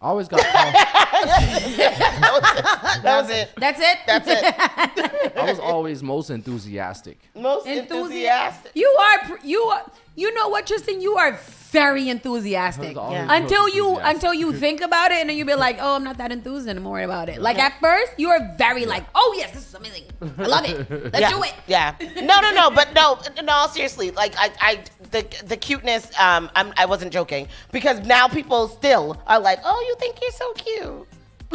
I always got called. That was it. That's it. I was always most enthusiastic. Most enthusiastic. You are. You know what, Tristan? You are very enthusiastic. Yeah. Until you think about it, and then you be like, oh, I'm not that enthused anymore about it. Like at first, you are very like, oh yes, this is amazing. I love it. Let's do it. Yeah. No. But no. Seriously. Like the cuteness. I wasn't joking, because now people still are like, oh, you think you're so cute.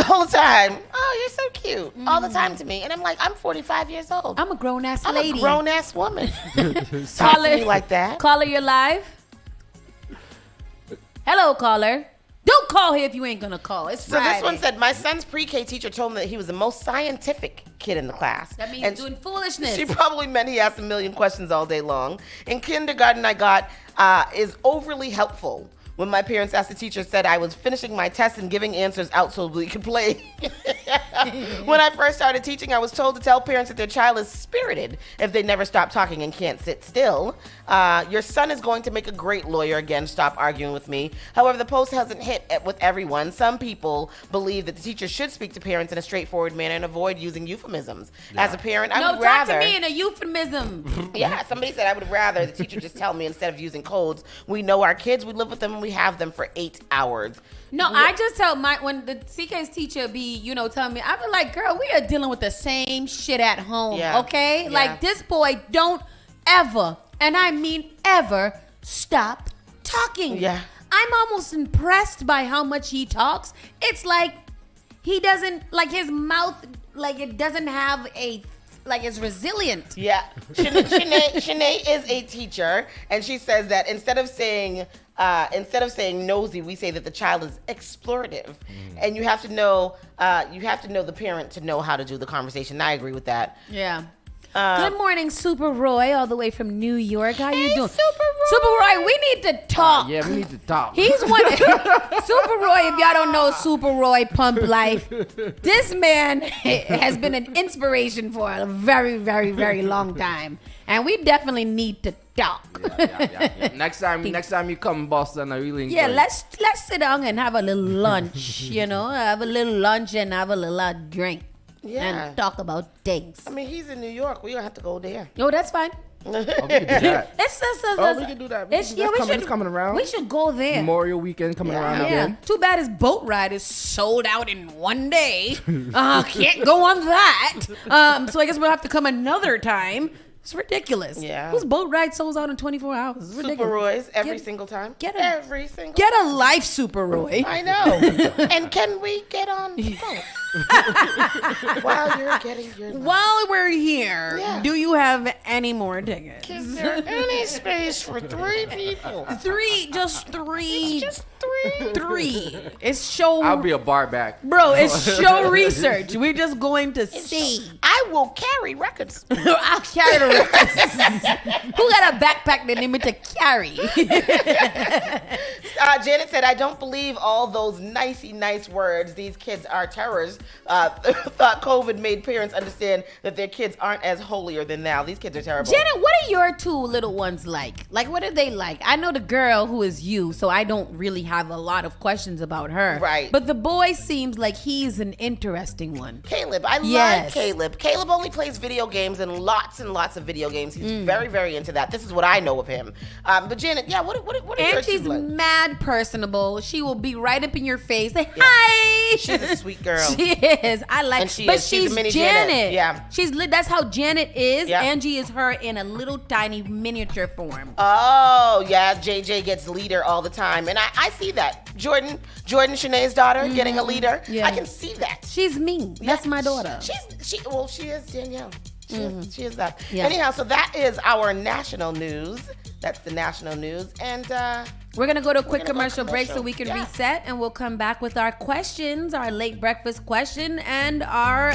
All the time. Oh, you're so cute. All the time to me. And I'm like, I'm 45 years old. I'm a grown-ass lady. I'm a grown-ass woman. Caller, me like that. Caller, you're live. Hello, caller. Don't call here if you ain't gonna call. It's Friday. So this one said, my son's pre-K teacher told me that he was the most scientific kid in the class. That means doing foolishness. She probably meant he asked a million questions all day long. In kindergarten, I got is overly helpful. When my parents asked the teacher, said I was finishing my test and giving answers out so we could play. When I first started teaching, I was told to tell parents that their child is spirited if they never stop talking and can't sit still. Your son is going to make a great lawyer. Again, stop arguing with me. However, the post hasn't hit with everyone. Some people believe that the teacher should speak to parents in a straightforward manner and avoid using euphemisms. Yeah. As a parent, I would rather... No, talk to me in a euphemism. Yeah, somebody said I would rather the teacher just tell me instead of using codes. We know our kids, we live with them, and we have them for 8 hours. No, I just tell when the CK's teacher be, telling me, I be like, girl, we are dealing with the same shit at home, okay? Yeah. Like, this boy don't ever, and I mean ever, stop talking. Yeah. I'm almost impressed by how much he talks. It's like he doesn't, like his mouth, like it doesn't have it's resilient. Yeah. Shanae is a teacher, and she says that instead of saying nosy, we say that the child is explorative, and you have to know the parent to know how to do the conversation. I agree with that. Yeah. Good morning, Super Roy, all the way from New York. How you doing? Super Roy, we need to talk. Yeah, we need to talk. He's one. Super Roy, if y'all don't know Super Roy Pump Life, this man has been an inspiration for a very, very, very long time, and we definitely need to talk. Yeah. Next time you come in Boston, I really enjoy. Yeah, let's sit down and have a little lunch. Have a little lunch and have a little drink. Yeah. And talk about things. I mean, he's in New York. We don't have to go there. Oh, that's fine. We can do that. We can do that. It's coming around. We should go there. Memorial weekend coming around again. Too bad his boat ride is sold out in one day. Can't go on that. So I guess we'll have to come another time. It's ridiculous. Yeah. Whose boat ride sells out in 24 hours? It's ridiculous. Super Roy's every single time. Get a life, Super Roy. I know. And can we get on the boat? While we're here, do you have any more tickets? Is there any space for 3 people? Just three. 3. It's show. I'll be a bar back. Bro, it's show research. We're just going to see. I will carry records. I'll carry the records. Who got a backpack that need me to carry? Janet said, I don't believe all those nice words. These kids are terrorists. Thought COVID made parents understand that their kids aren't as holier than thou. These kids are terrible. Janet, what are your 2 little ones like? Like, what are they like? I know the girl who is you, so I don't really have a lot of questions about her. Right. But the boy seems like he's an interesting one. Caleb. I love Caleb. Caleb only plays video games and lots of video games. He's very, very into that. This is what I know of him. But Janet, yeah, what are and your she's like? mad personable. She will be right up in your face. Say, hi. She's a sweet girl. She is. I like. And she's a mini Janet. Yeah. She's lit. That's how Janet is. Yeah. Angie is her in a little tiny miniature form. Oh yeah, JJ gets leader all the time, and I see that. Jordan, Shanae's daughter, getting a leader. Yeah. I can see that. She's me. That's my daughter. She is Danielle. She is that. Yeah. Anyhow, so that is our national news. That's the national news, and we're gonna go to a quick commercial break so we can reset, and we'll come back with our questions, our late breakfast question, and our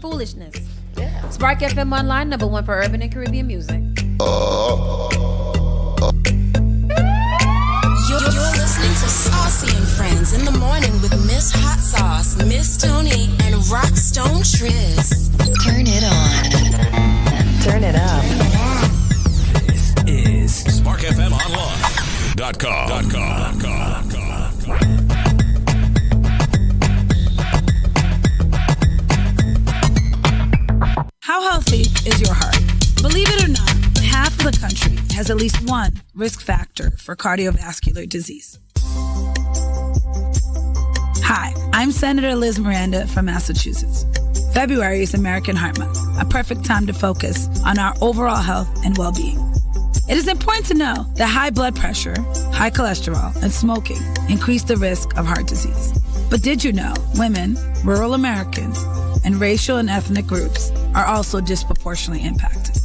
foolishness. Yeah. Spark FM Online, #1 for urban and Caribbean music. You're listening to Saucy and Friends in the morning with Miss Hot Sauce, Miss Tony, and Rockstone Triz. Turn it on. Turn it up. This is SparkFMOnline.com. How healthy is your heart? Believe it or not, half of the country has at least one risk factor for cardiovascular disease. Hi, I'm Senator Liz Miranda from Massachusetts. February is American Heart Month, a perfect time to focus on our overall health and well-being. It is important to know that high blood pressure, high cholesterol, and smoking increase the risk of heart disease. But did you know women, rural Americans, and racial and ethnic groups are also disproportionately impacted?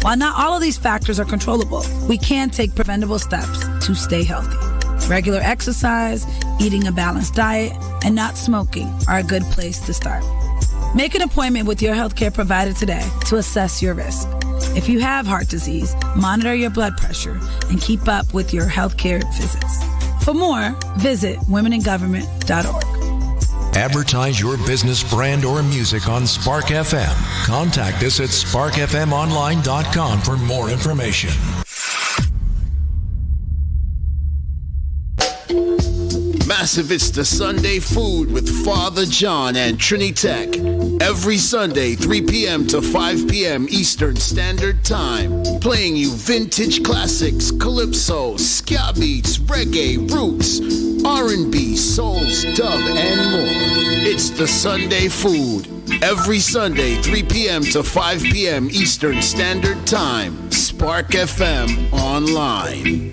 While not all of these factors are controllable, we can take preventable steps to stay healthy. Regular exercise, eating a balanced diet, and not smoking are a good place to start. Make an appointment with your healthcare provider today to assess your risk. If you have heart disease, monitor your blood pressure and keep up with your healthcare visits. For more, visit womeningovernment.org. Advertise your business, brand, or music on Spark FM. Contact us at sparkfmonline.com for more information. Massive It's the Sunday Food with Father John and Trinitech. Every Sunday, 3 p.m. to 5 p.m. Eastern Standard Time. Playing you vintage classics, calypso, ska beats, reggae, roots, R&B, souls, dub, and more. It's the Sunday Food. Every Sunday, 3 p.m. to 5 p.m. Eastern Standard Time. Spark FM Online.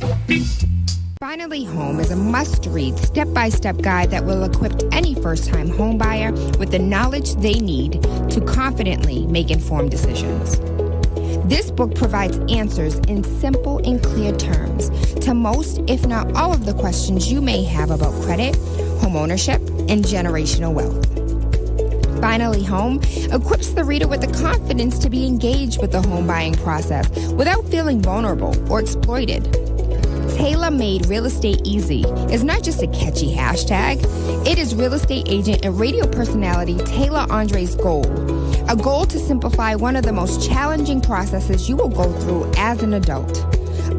Finally Home is a must-read, step-by-step guide that will equip any first-time homebuyer with the knowledge they need to confidently make informed decisions. This book provides answers in simple and clear terms to most, if not all, of the questions you may have about credit, home ownership, and generational wealth. Finally Home equips the reader with the confidence to be engaged with the home buying process without feeling vulnerable or exploited. Tailor-Made Real Estate Easy is not just a catchy hashtag. It is real estate agent and radio personality Taylor Andre's goal. A goal to simplify one of the most challenging processes you will go through as an adult.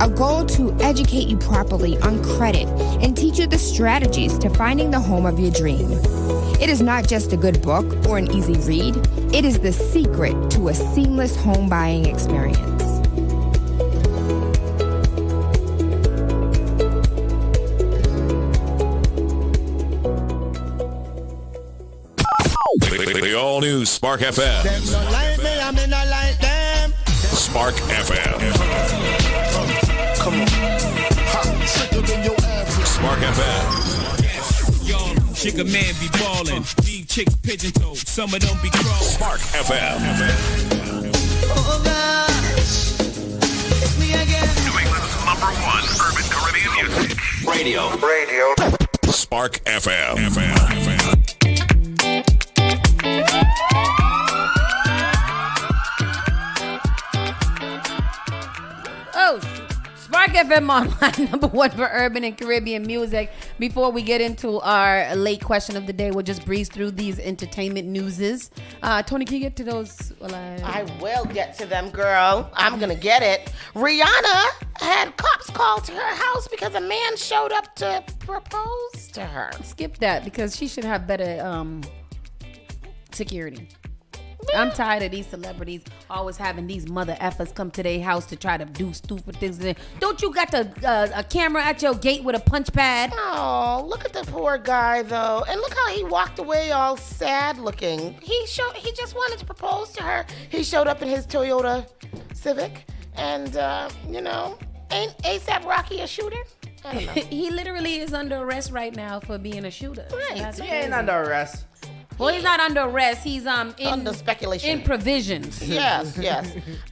A goal to educate you properly on credit and teach you the strategies to finding the home of your dream. It is not just a good book or an easy read. It is the secret to a seamless home buying experience. The all-new Spark FM. Spark FM. Come on. Spark FM. Y'all, chick a man be ballin'. These chicks pigeon toed. Some of them be crawling. Spark FM. Oh gosh, it's me again. New England's #1 urban Caribbean music. Radio. Spark FM. Oh, Spark FM Online, number one for urban and Caribbean music. Before we get into our late question of the day, we'll just breeze through these entertainment newses. Tony, can you get to those? I will get to them, girl. I'm going to get it. Rihanna had cops called to her house because a man showed up to propose to her. Skip that because she should have better security. I'm tired of these celebrities always having these mother effers come to their house to try to do stupid things. Don't you got a camera at your gate with a punch pad? Oh, look at the poor guy though, and look how he walked away all sad looking. He just wanted to propose to her. He showed up in his Toyota Civic, and ain't ASAP Rocky a shooter? I don't know. He literally is under arrest right now for being a shooter. Right. He ain't under arrest. Well, he's not under arrest. He's under speculation. In provisions. Yes.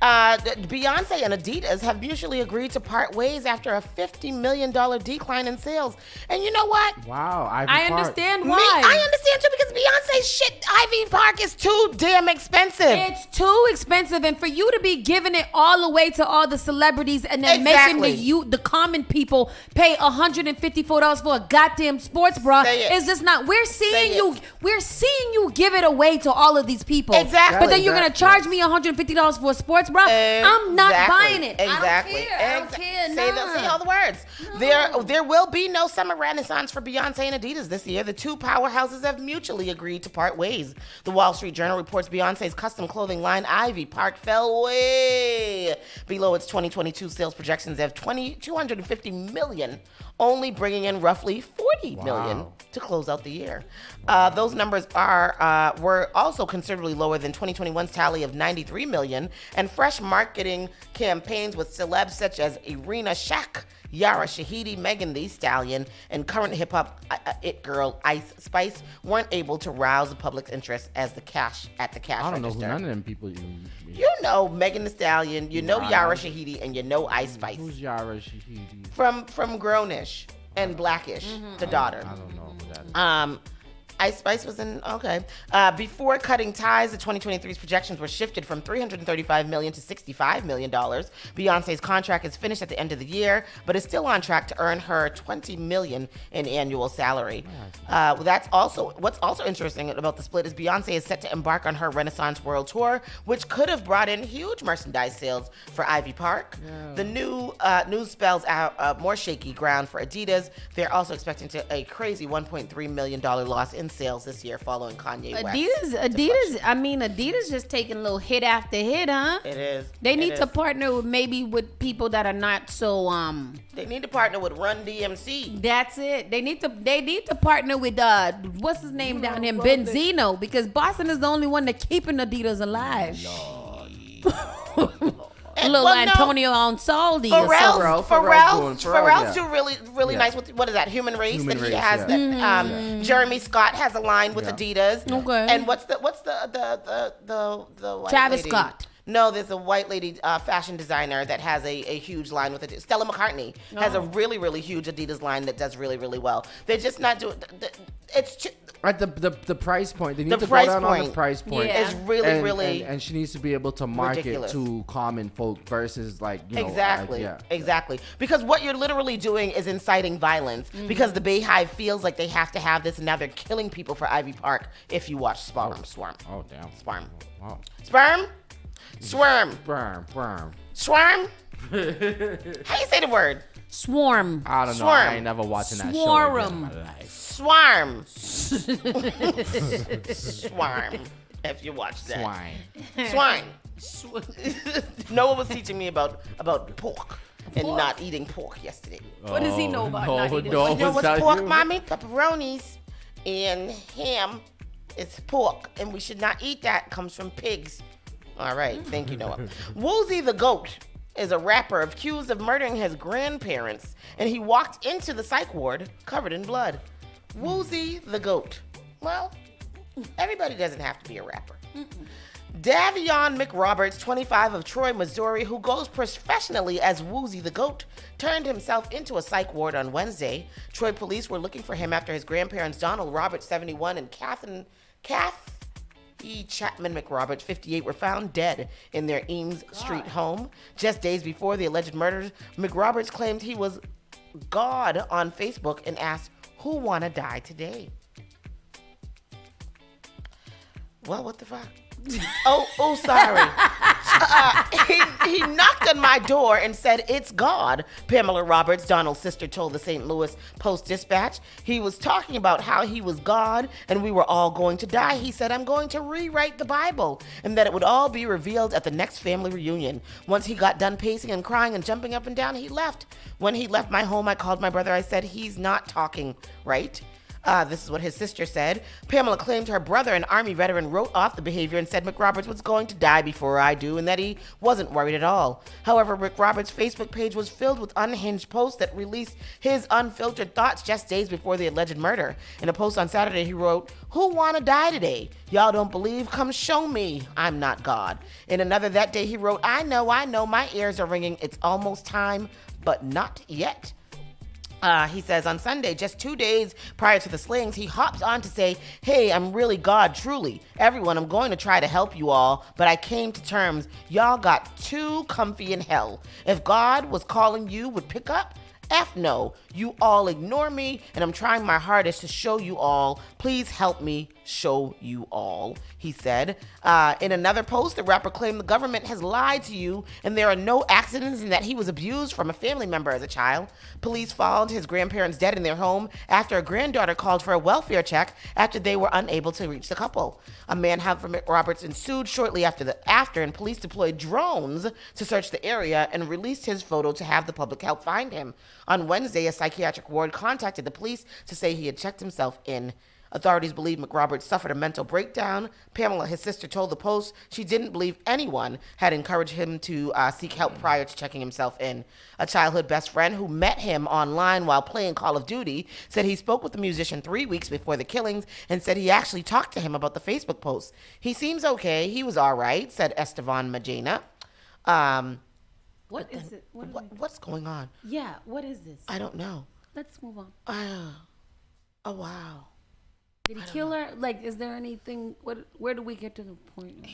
Beyonce and Adidas have mutually agreed to part ways after a $50 million decline in sales. And you know what? Wow, I understand why. I understand too, because Beyonce's shit, Ivy Park, is too damn expensive. It's too expensive, and for you to be giving it all away to all the celebrities and then making the common people pay $154 for a goddamn sports bra is just not. We're seeing you give it away to all of these people. Exactly. But then you're gonna charge me $150 for a sports bra? I'm not buying it. Exactly. I don't care. Say all the words. No. There will be no summer renaissance for Beyonce and Adidas this year. The two powerhouses have mutually agreed to part ways. The Wall Street Journal reports Beyonce's custom clothing line Ivy Park fell way below its 2022 sales projections of $250 million, only bringing in roughly $40 million to close out the year. Those numbers were also considerably lower than 2021's tally of $93 million, and fresh marketing campaigns with celebs such as Irina Shayk, Yara Shahidi, Megan Thee Stallion, and current hip-hop it girl Ice Spice weren't able to rouse the public's interest as the cash register. I don't know who none of them people You know Megan Thee Stallion, you know Yara Shahidi, and you know Ice Spice. Who's Yara Shahidi? From Grownish and Blackish, the daughter. I don't know who that is. Ice Spice was in, okay. Before cutting ties, the 2023's projections were shifted from $335 million to $65 million. Beyonce's contract is finished at the end of the year, but is still on track to earn her $20 million in annual salary. What's also interesting about the split is Beyonce is set to embark on her Renaissance World Tour, which could have brought in huge merchandise sales for Ivy Park. Yeah. The news spells out more shaky ground for Adidas. They're also expecting a crazy $1.3 million loss in sales this year following Kanye West. Adidas just taking a little hit after hit, huh? It is. They need to partner with people that are not so They need to partner with Run DMC. That's it. They need to partner with what's his name down here, Benzino, because Boston is the only one that's keeping Adidas alive. Little Antonio Ansaldi. Pharrell's do really nice with, what is that, Human Race? He has that. Jeremy Scott has a line with Adidas. Okay. And what's the white Travis lady? Scott. No, there's a white lady fashion designer that has a huge line with it. Stella McCartney has a really, really huge Adidas line that does really, really well. They're just not doing At the price point, they need to go down on the price point. It's really and she needs to be able to market ridiculous to common folk versus exactly. Because what you're literally doing is inciting violence. Because the Bayhive feels like they have to have this, and now they're killing people for Ivy Park. If you watch Swarm. Oh damn. Swarm. Wow. Sperm. Swarm. Swarm. How you say the word? Swarm. I don't know. I ain't never watching that show in my life. Swarm. Swarm. If you watch that. Swine. Noah was teaching me about pork and not eating pork yesterday. What does he know about not eating pork? You know what's pork, mommy? Pepperonis and ham. It's pork, and we should not eat that. Comes from pigs. All right. Thank you, Noah. Woozy the Goat is a rapper accused of murdering his grandparents, and he walked into the psych ward covered in blood. Woozy the Goat. Well, everybody doesn't have to be a rapper. Davion McRoberts, 25 of Troy, Missouri, who goes professionally as Woozy the Goat, turned himself into a psych ward on Wednesday. Troy police were looking for him after his grandparents Donald Roberts, 71, and Kathy Chapman McRoberts, 58, were found dead in their Eames Street home. Just days before the alleged murders, McRoberts claimed he was God on Facebook and asked, "Who wanna die today?" Well, what the fuck? Sorry. He knocked on my door and said, "It's God," Pamela Roberts, Donald's sister, told the St. Louis Post-Dispatch. He was talking about how he was God and we were all going to die. He said, "I'm going to rewrite the Bible," and that it would all be revealed at the next family reunion. Once he got done pacing and crying and jumping up and down, he left. When he left my home, I called my brother. I said, "He's not talking, right?" This is what his sister said. Pamela claimed her brother, an Army veteran, wrote off the behavior and said McRoberts was going to die before I do and that he wasn't worried at all. However, McRoberts' Facebook page was filled with unhinged posts that released his unfiltered thoughts just days before the alleged murder. In a post on Saturday, he wrote, "Who wanna die today? Y'all don't believe? Come show me. I'm not God." In another that day, he wrote, I know, my ears are ringing. It's almost time, but not yet." He says on Sunday, just 2 days prior to the slayings, he hopped on to say, "Hey, I'm really God, truly. Everyone, I'm going to try to help you all, but I came to terms. Y'all got too comfy in hell. If God was calling you, would pick up? F no. You all ignore me, and I'm trying my hardest to show you all. Please help me show you all," he said. In another post, the rapper claimed the government has lied to you and there are no accidents and that he was abused from a family member as a child. Police found his grandparents dead in their home after a granddaughter called for a welfare check after they were unable to reach the couple. A manhunt for McRoberts ensued shortly after, and police deployed drones to search the area and released his photo to have the public help find him. On Wednesday, a psychiatric ward contacted the police to say he had checked himself in. Authorities believe McRoberts suffered a mental breakdown. Pamela, his sister, told the Post she didn't believe anyone had encouraged him to seek help prior to checking himself in. A childhood best friend who met him online while playing Call of Duty said he spoke with the musician 3 weeks before the killings and said he actually talked to him about the Facebook post. "He seems okay. He was all right," said Estevan Magena. What is it? What's going on? Yeah, what is this? I don't know. Let's move on. Oh, wow. Did he kill her? Like, is there anything? Where do we get to the point?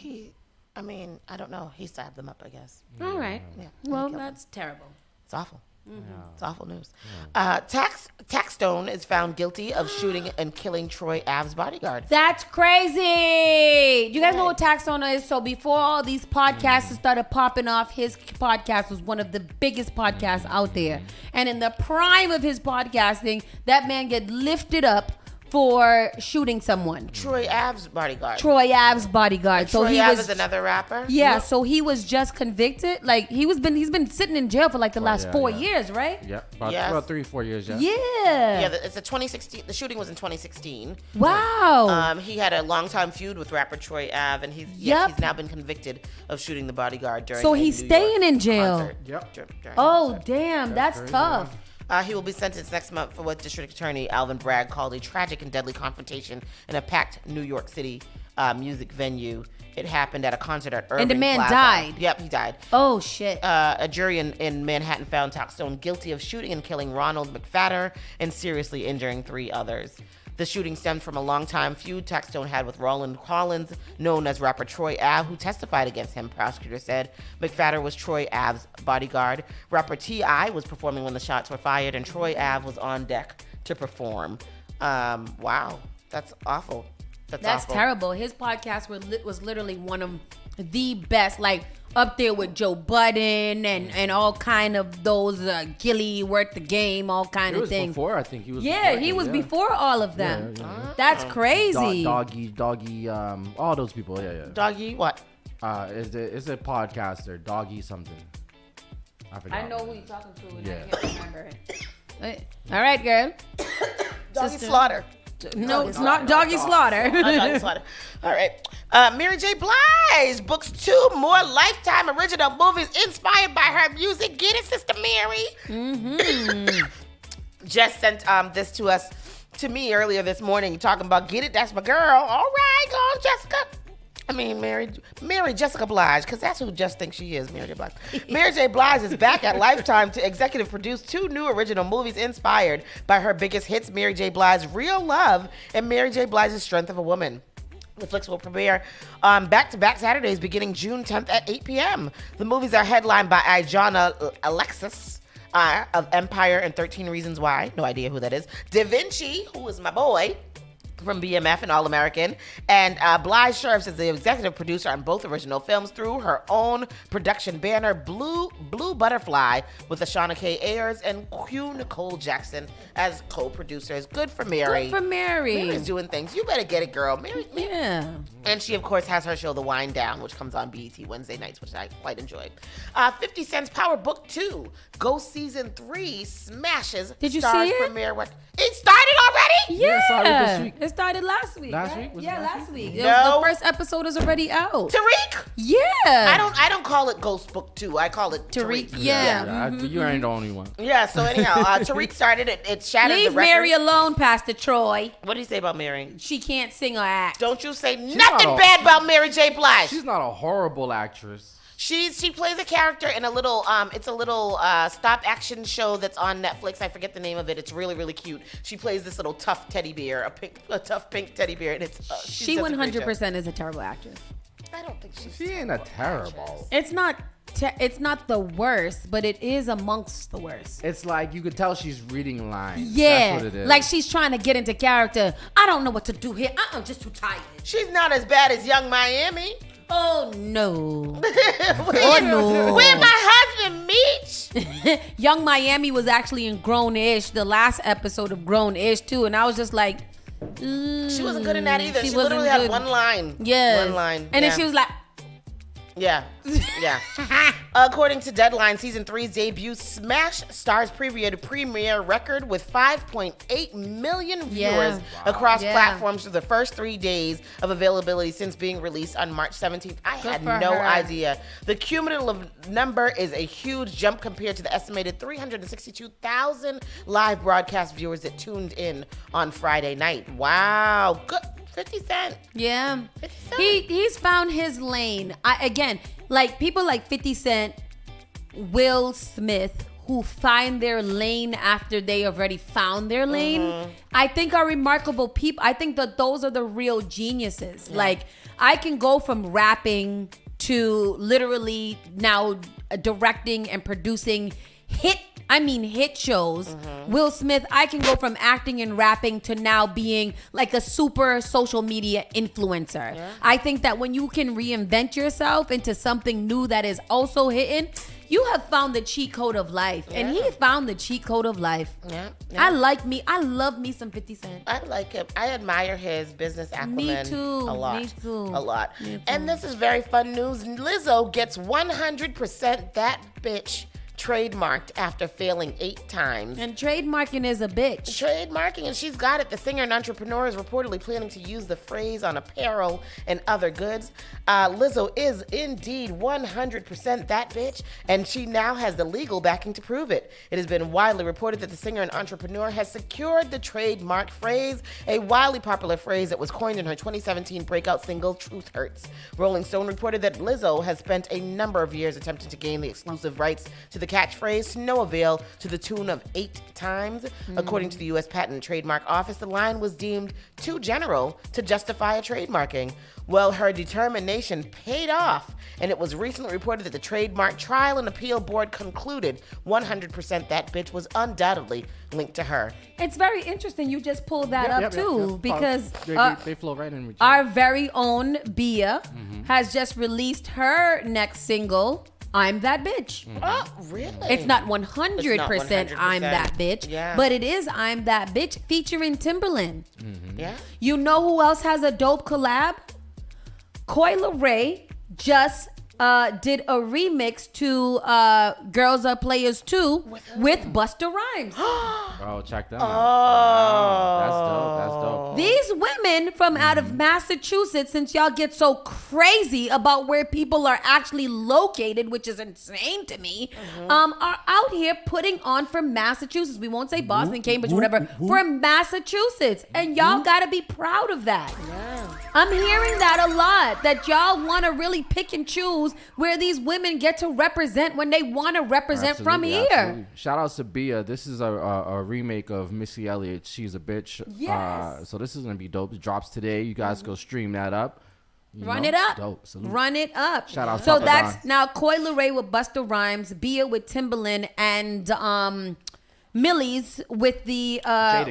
I don't know. He stabbed them up, I guess. All right. Yeah. Well, that's terrible. It's awful. Mm-hmm. It's awful news. Taxstone is found guilty of shooting and killing Troy Ave's bodyguard. That's crazy. Do you guys know what Taxstone is? So before all these podcasts started popping off, his podcast was one of the biggest podcasts out there. And in the prime of his podcasting, that man get lifted up for shooting someone. Troy Ave's bodyguard. So Troy Ave is another rapper? Yeah, so he was just convicted. Like he's been sitting in jail for like the last 4 years, right? Yep. About 3-4 years, yeah. Yeah. It's a 2016. The shooting was in 2016. Wow. He had a long-time feud with rapper Troy Ave, and he's now been convicted of shooting the bodyguard during. So he's staying in jail. Concert. Yep. Oh, damn, that's tough. He will be sentenced next month for what District Attorney Alvin Bragg called a tragic and deadly confrontation in a packed New York City music venue. It happened at a concert at Irving And the man Plaza. died. Yep, he died. Oh, shit. A jury in Manhattan found Taxstone guilty of shooting and killing Ronald McFadder and seriously injuring 3 others. The shooting stemmed from a long-time feud Taxstone had with Roland Collins, known as rapper Troy Ave, who testified against him. Prosecutors said McFadder was Troy Ave's bodyguard. Rapper T.I. was performing when the shots were fired, and Troy Ave was on deck to perform. Wow, that's awful. That's awful. terrible. His podcast was literally one of the best, like up there with Joe Budden and all kind of those Gilly Worth the Game, all kind of things. Before, I think he was. Yeah, he was before all of them. Yeah. That's crazy. Doggy, all those people. Yeah. Doggy, what? It's a podcaster, Doggy something. I forgot. I know who you're talking to, and Yeah. I can't remember it. All right, girl. Doggy Slaughter. No, it's not Doggy Slaughter. Not Doggy Slaughter. All right. Mary J. Blige books 2 more Lifetime original movies inspired by her music. Get it, Sister Mary. Mm-hmm. Jess sent this to me earlier this morning, talking about Get It, That's My Girl. All right, go on, Jessica. I mean, Mary Jessica Blige, because that's who just thinks she is, Mary J. Blige. Mary J. Blige is back at Lifetime to executive produce 2 new original movies inspired by her biggest hits, Mary J. Blige's Real Love and Mary J. Blige's Strength of a Woman. The flicks will premiere back-to-back Saturdays beginning June 10th at 8 p.m. The movies are headlined by Ijana Alexis of Empire and 13 Reasons Why. No idea who that is. Da Vinci, who is my boy from BMF and All-American, and Blige serves as the executive producer on both original films through her own production banner, Blue Butterfly, with Ashana K. Ayers and Q Nicole Jackson as co-producers. Good for Mary. Good for Mary. Mary's doing things. You better get it, girl. Mary. Yeah. And she, of course, has her show, The Wind Down, which comes on BET Wednesday nights, which I quite enjoy. 50 Cent's Power Book 2, Ghost Season 3 smashes. Did you Stars see it? Premiere. What? It started already? Yeah. it started this week. It started last week. Last right? week? Was it Yeah, last last week? week. No. The first episode is already out. Tariq? Yeah. I don't call it Ghost Book 2. I call it Tariq. Yeah. You ain't the only one. Yeah, so anyhow, Tariq started it. It shattered Leave the record. Mary alone, Pastor Troy. What do you say about Mary? She can't sing or act. Don't you say not nothing a- bad about Mary J. Blige. She's not a horrible actress. She plays a character in a little stop action show that's on Netflix. I forget the name of it. It's really, really cute. She plays this little tough teddy bear, a tough pink teddy bear, and it's She 100% is a terrible actress. I don't think She ain't a terrible. It's not the worst, but it is amongst the worst. It's like you could tell she's reading lines. Yeah, That's what it is. like she's trying to get into character. I don't know what to do here. I'm just too tired. She's not as bad as Young Miami. Oh no. Oh no. Where my husband Meech? Young Miami was actually in Grown-ish, the last episode of Grown-ish too, and I was just like, she wasn't good in that either. She wasn't literally had good. one line. Yeah. One line. And then she was like, yeah. According to Deadline, Season 3's debut smash Stars premiere record with 5.8 million viewers across platforms for the first 3 days of availability since being released on March 17th. I had no idea. The cumulative number is a huge jump compared to the estimated 362,000 live broadcast viewers that tuned in on Friday night. Wow. Good. 50 Cent. yeah. 50 Cent. He's found his lane. Again, like people like 50 Cent, Will Smith, who find their lane after they already found their lane, I think are remarkable people. I think that those are the real geniuses. Like, I can go from rapping to literally now directing and producing hit shows. Will Smith, I can go from acting and rapping to now being like a super social media influencer. Yeah. I think that when you can reinvent yourself into something new that is also hitting, you have found the cheat code of life. Yeah. And he found the cheat code of life. Yeah. I love me some 50 Cent. I like him. I admire his business acumen. Me too. A lot. Me too. A lot. Me too. And this is very fun news. Lizzo gets 100% That Bitch trademarked after failing 8 times. And trademarking is a bitch. Trademarking, and she's got it. The singer and entrepreneur is reportedly planning to use the phrase on apparel and other goods. Lizzo is indeed 100% that bitch, and she now has the legal backing to prove it. It has been widely reported that the singer and entrepreneur has secured the trademark phrase, a wildly popular phrase that was coined in her 2017 breakout single, Truth Hurts. Rolling Stone reported that Lizzo has spent a number of years attempting to gain the exclusive rights to the catchphrase to no avail, to the tune of 8 times. According to the U.S. Patent and Trademark Office, the line was deemed too general to justify a trademarking. Well, her determination paid off, and it was recently reported that the Trademark Trial and Appeal Board concluded 100% that bitch was undoubtedly linked to her. It's very interesting you just pulled that up too, because they flow right in with you. Our very own Bia has just released her next single, I'm That Bitch. Oh, really? It's not 100% I'm That Bitch, but it is I'm That Bitch featuring Timberland. Yeah. You know who else has a dope collab? Coi Leray just did a remix to Girls Are Players 2 with Busta Rhymes. Oh, check them out. That's dope. These women from out of Massachusetts, since y'all get so crazy about where people are actually located, which is insane to me, are out here putting on for Massachusetts. We won't say Boston, Cambridge, whatever, for Massachusetts. And y'all gotta be proud of that. Yeah. I'm hearing that a lot, that y'all want to really pick and choose where these women get to represent when they want to represent from here. Absolutely. Shout out to Bia. This is a remake of Missy Elliott, She's a Bitch. Yes. So this is going to be dope. It drops today. You guys go stream that up. Run it up. Dope. Salute. Run it up. Shout out So Papa that's Don. now Coi Leray with Busta Rhymes, Bia with Timbaland, and Millie's with the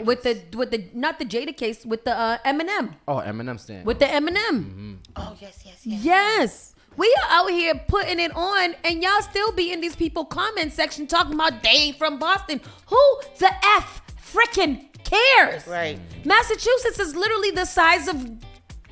with the not the Jada case, with the Eminem. Oh, Eminem stand. With the Eminem. Oh, yes. Yes. We are out here putting it on, and y'all still be in these people comment section talking about they ain't from Boston. Who the F frickin' cares? Right. Massachusetts is literally the size of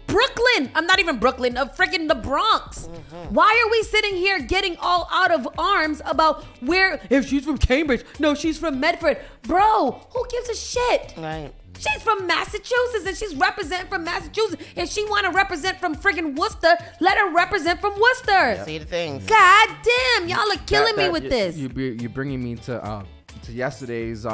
Brooklyn. I'm not even Brooklyn, of freaking the Bronx. Why are we sitting here getting all out of arms about where, if she's from Cambridge, no, she's from Medford. Bro, who gives a shit? Right. She's from Massachusetts and she's representing from Massachusetts. If she want to represent from freaking Worcester, let her represent from Worcester. See the things. God damn, y'all are killing me with this. You're bringing me to yesterday's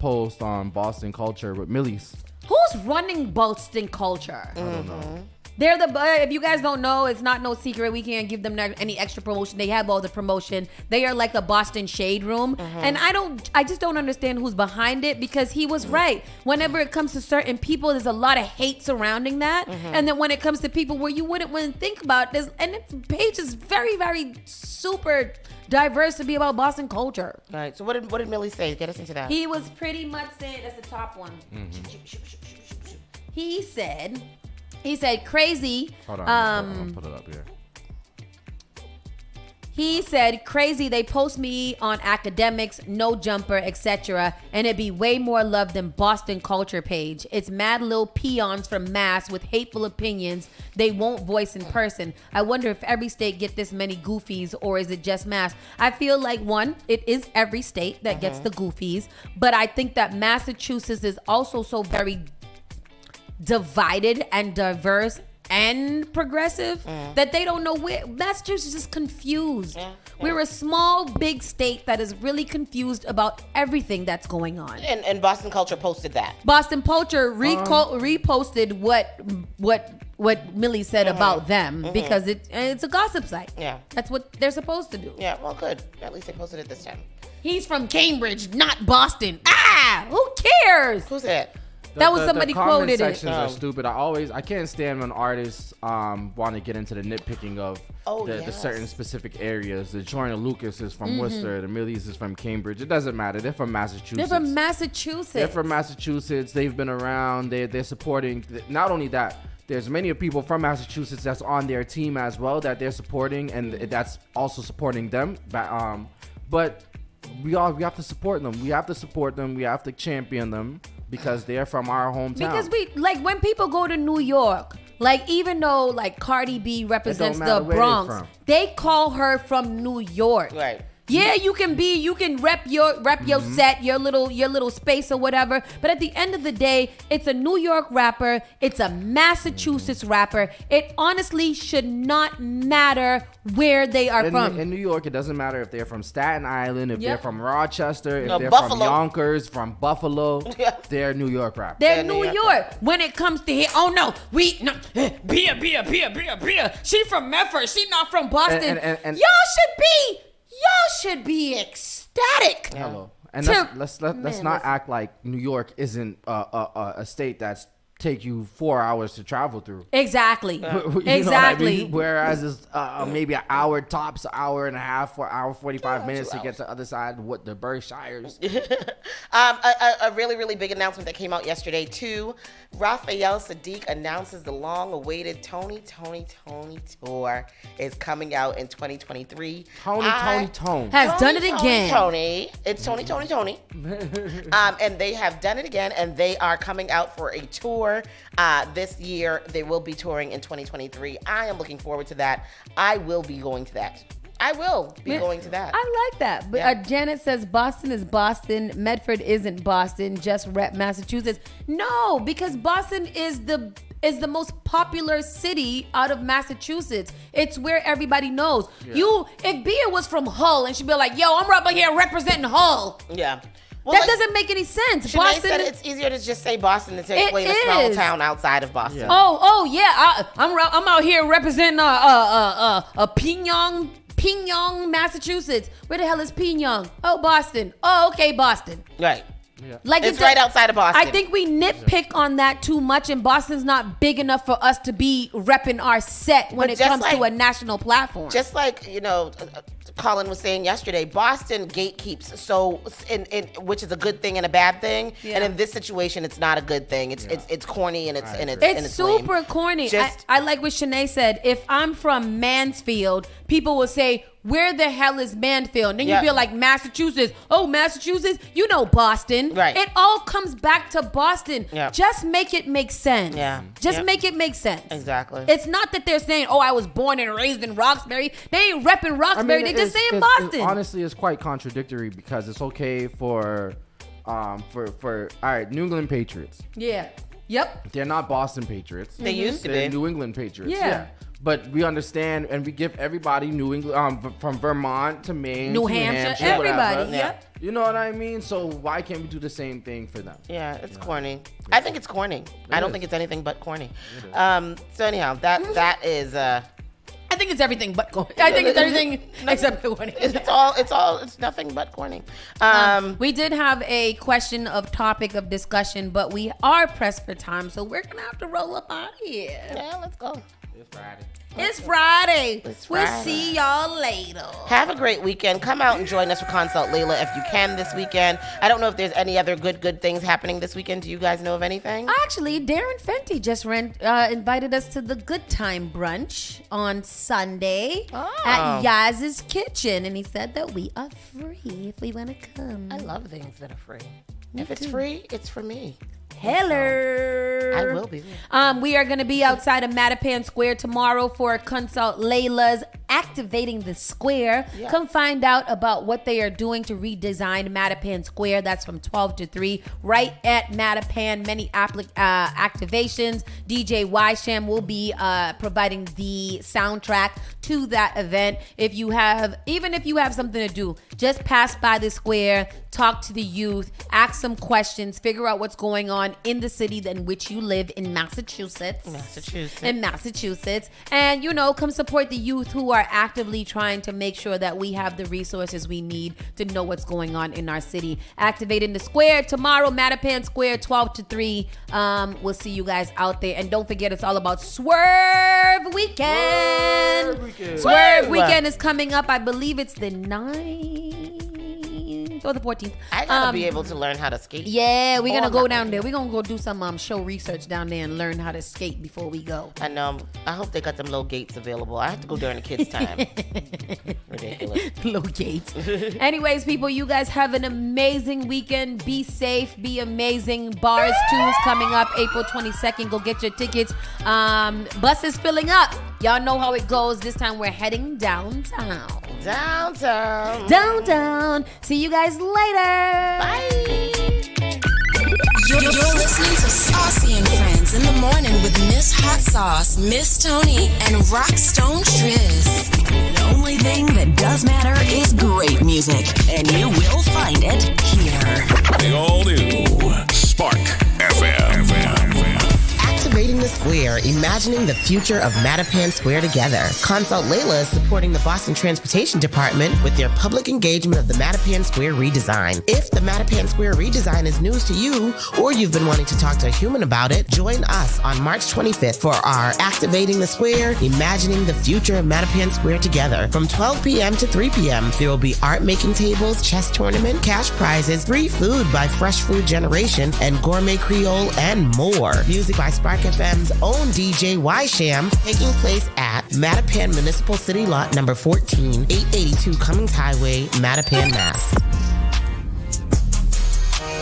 post on Boston culture with Millie's. Who's running Boston culture? I don't know. They're if you guys don't know, it's not no secret. We can't give them any extra promotion. They have all the promotion. They are like the Boston Shade Room. And I just don't understand who's behind it, because he was right. Whenever it comes to certain people, there's a lot of hate surrounding that. And then when it comes to people where you wouldn't think about this, and its page is very, very super diverse to be about Boston culture. All right. So what did Millie say? Get us into that. He was pretty much saying, that's the top one. He said crazy. Hold on, I'll put it up here. He said crazy. They post me on academics, no jumper, etc., and it'd be way more love than Boston culture page. It's mad little peons from Mass with hateful opinions they won't voice in person. I wonder if every state get this many goofies, or is it just Mass? I feel like it is every state that gets the goofies, but I think that Massachusetts is also so very divided and diverse and progressive that they don't know where. Massachusetts is confused. We're a small, big state that is really confused about everything that's going on. And Boston Culture posted that. Boston Culture reposted what Millie said about them, because it's a gossip site. Yeah. That's what they're supposed to do. Yeah, well, good. At least they posted it this time. He's from Cambridge, not Boston. Who cares? Who's that? That was somebody the comment quoted sections it. are stupid. I can't stand when artists want to get into the nitpicking of the certain specific areas. The Jordan Lucas is from Worcester. The Millies is from Cambridge. It doesn't matter. They're from Massachusetts. They're from Massachusetts. They've been around. They're supporting. Not only that, there's many people from Massachusetts that's on their team as well that they're supporting, and that's also supporting them. But we have to support them. We have to support them. We have to champion them, because they're from our hometown. Because when people go to New York, even though Cardi B represents the Bronx, they call her from New York. Right. Yeah, you can rep your set, your little space or whatever. But at the end of the day, it's a New York rapper. It's a Massachusetts rapper. It honestly should not matter where they are from. In New York, it doesn't matter if they're from Staten Island, if they're from Rochester, if they're Buffalo. from Yonkers, from Buffalo. They're New York rappers. They're New York. When it comes to here, Bia. She from Medford. She not from Boston. And Y'all should be ecstatic. Hello. And let's not act like New York isn't a state that's take you 4 hours to travel through. Exactly. Exactly. I mean? Whereas it's maybe an hour tops, an hour and a half, or hour 45 minutes to get to the other side of the Berkshires. A really, really big announcement that came out yesterday too. Raphael Sadiq announces the long-awaited Tony tour is coming out in 2023. Tony has done it again. It's Tony. And they have done it again, and they are coming out for a tour this year. They will be touring in 2023. I am looking forward to that. I will be going to that. Going to that. I like that. But Janet says Boston is Boston. Medford isn't Boston. Just rep Massachusetts. No, because Boston is the most popular city out of Massachusetts. It's where everybody knows. Yeah. If Bia was from Hull and she'd be like, yo, I'm right here representing Hull. Yeah. That doesn't make any sense. Shanae Boston said it's easier to just say Boston than to explain a small town outside of Boston. Yeah. Oh yeah. I'm out here representing Pyongyang, Massachusetts. Where the hell is Pyongyang? Oh, Boston. Oh, okay, Boston. Right. Yeah. Like it's right outside of Boston. I think we nitpick on that too much, and Boston's not big enough for us to be repping our set when it comes to a national platform. Just like, Colin was saying yesterday, Boston gatekeeps, which is a good thing and a bad thing. Yeah. And in this situation, it's not a good thing. It's corny and it's super lame. Corny. I like what Shanae said. If I'm from Mansfield, people will say, where the hell is Mansfield? And then you'd be like, Massachusetts. Oh, Massachusetts? You know Boston. Right. It all comes back to Boston. Yep. Just make it make sense. Yeah. Just make it make sense. Exactly. It's not that they're saying, oh, I was born and raised in Roxbury. They ain't repping Roxbury. They just saying Boston. Honestly, it's quite contradictory because it's okay for all right, New England Patriots. Yeah. Yep. They're not Boston Patriots. They used to be. They're New England Patriots. Yeah. But we understand, and we give everybody New England, from Vermont to Maine, New to Hampshire, whatever. everybody. Yep. You know what I mean? So why can't we do the same thing for them? Yeah, it's corny. I think it's corny. I don't think it's anything but corny. So anyhow, that is. I think it's everything but corny. I think it's everything except corny. It's nothing but corny. We did have a question of topic of discussion, but we are pressed for time, so we're gonna have to roll up out of here. Yeah, let's go. It's Friday. It's Friday. We'll see y'all later. Have a great weekend. Come out and join us for Consult Layla if you can this weekend. I don't know if there's any other good things happening this weekend. Do you guys know of anything? Actually, Darren Fenty just invited us to the Good Time Brunch on Sunday at Yaz's Kitchen, and he said that we are free if we want to come. I love things that are free. If it's free, it's for me. Hello. I will be. We are going to be outside of Mattapan Square tomorrow for Consult Layla's Activating the Square. Yeah. Come find out about what they are doing to redesign Mattapan Square. That's from 12 to 3 right at Mattapan. Many activations. DJ Ysham will be providing the soundtrack to that event. Even if you have something to do, just pass by the square, talk to the youth, ask some questions, figure out what's going on in the city in which you live in Massachusetts. And, come support the youth who are actively trying to make sure that we have the resources we need to know what's going on in our city. Activating the Square tomorrow, Mattapan Square, 12 to 3. We'll see you guys out there. And don't forget, it's all about Swerve Weekend. Swerve Weekend is coming up. I believe it's the 9th or the 14th. I gotta be able to learn how to skate. Yeah, we're gonna go down there. We're gonna go do some show research down there and learn how to skate before we go. I know. I hope they got them little gates available. I have to go during the kids' time. Ridiculous. Little gates. Anyways, people, you guys have an amazing weekend. Be safe. Be amazing. Bars 2 is coming up April 22nd. Go get your tickets. Bus is filling up. Y'all know how it goes. This time we're heading downtown. Downtown. See you guys later. Bye. You're listening to Saucy and Friends in the morning with Miss Hot Sauce, Miss Tony, and Rockstone Triz. The only thing that does matter is great music, and you will find it here. The all new Spark FM. Activating the Square, imagining the future of Mattapan Square together. Consult Layla is supporting the Boston Transportation Department with their public engagement of the Mattapan Square redesign. If the Mattapan Square redesign is news to you, or you've been wanting to talk to a human about it, join us on March 25th for our Activating the Square, imagining the future of Mattapan Square together. From 12 p.m. to 3 p.m., there will be art making tables, chess tournament, cash prizes, free food by Fresh Food Generation, and Gourmet Creole, and more. Music by Spark FM's own DJ Ysham, taking place at Mattapan Municipal City Lot number 14, 882 Cummings Highway, Mattapan, Mass.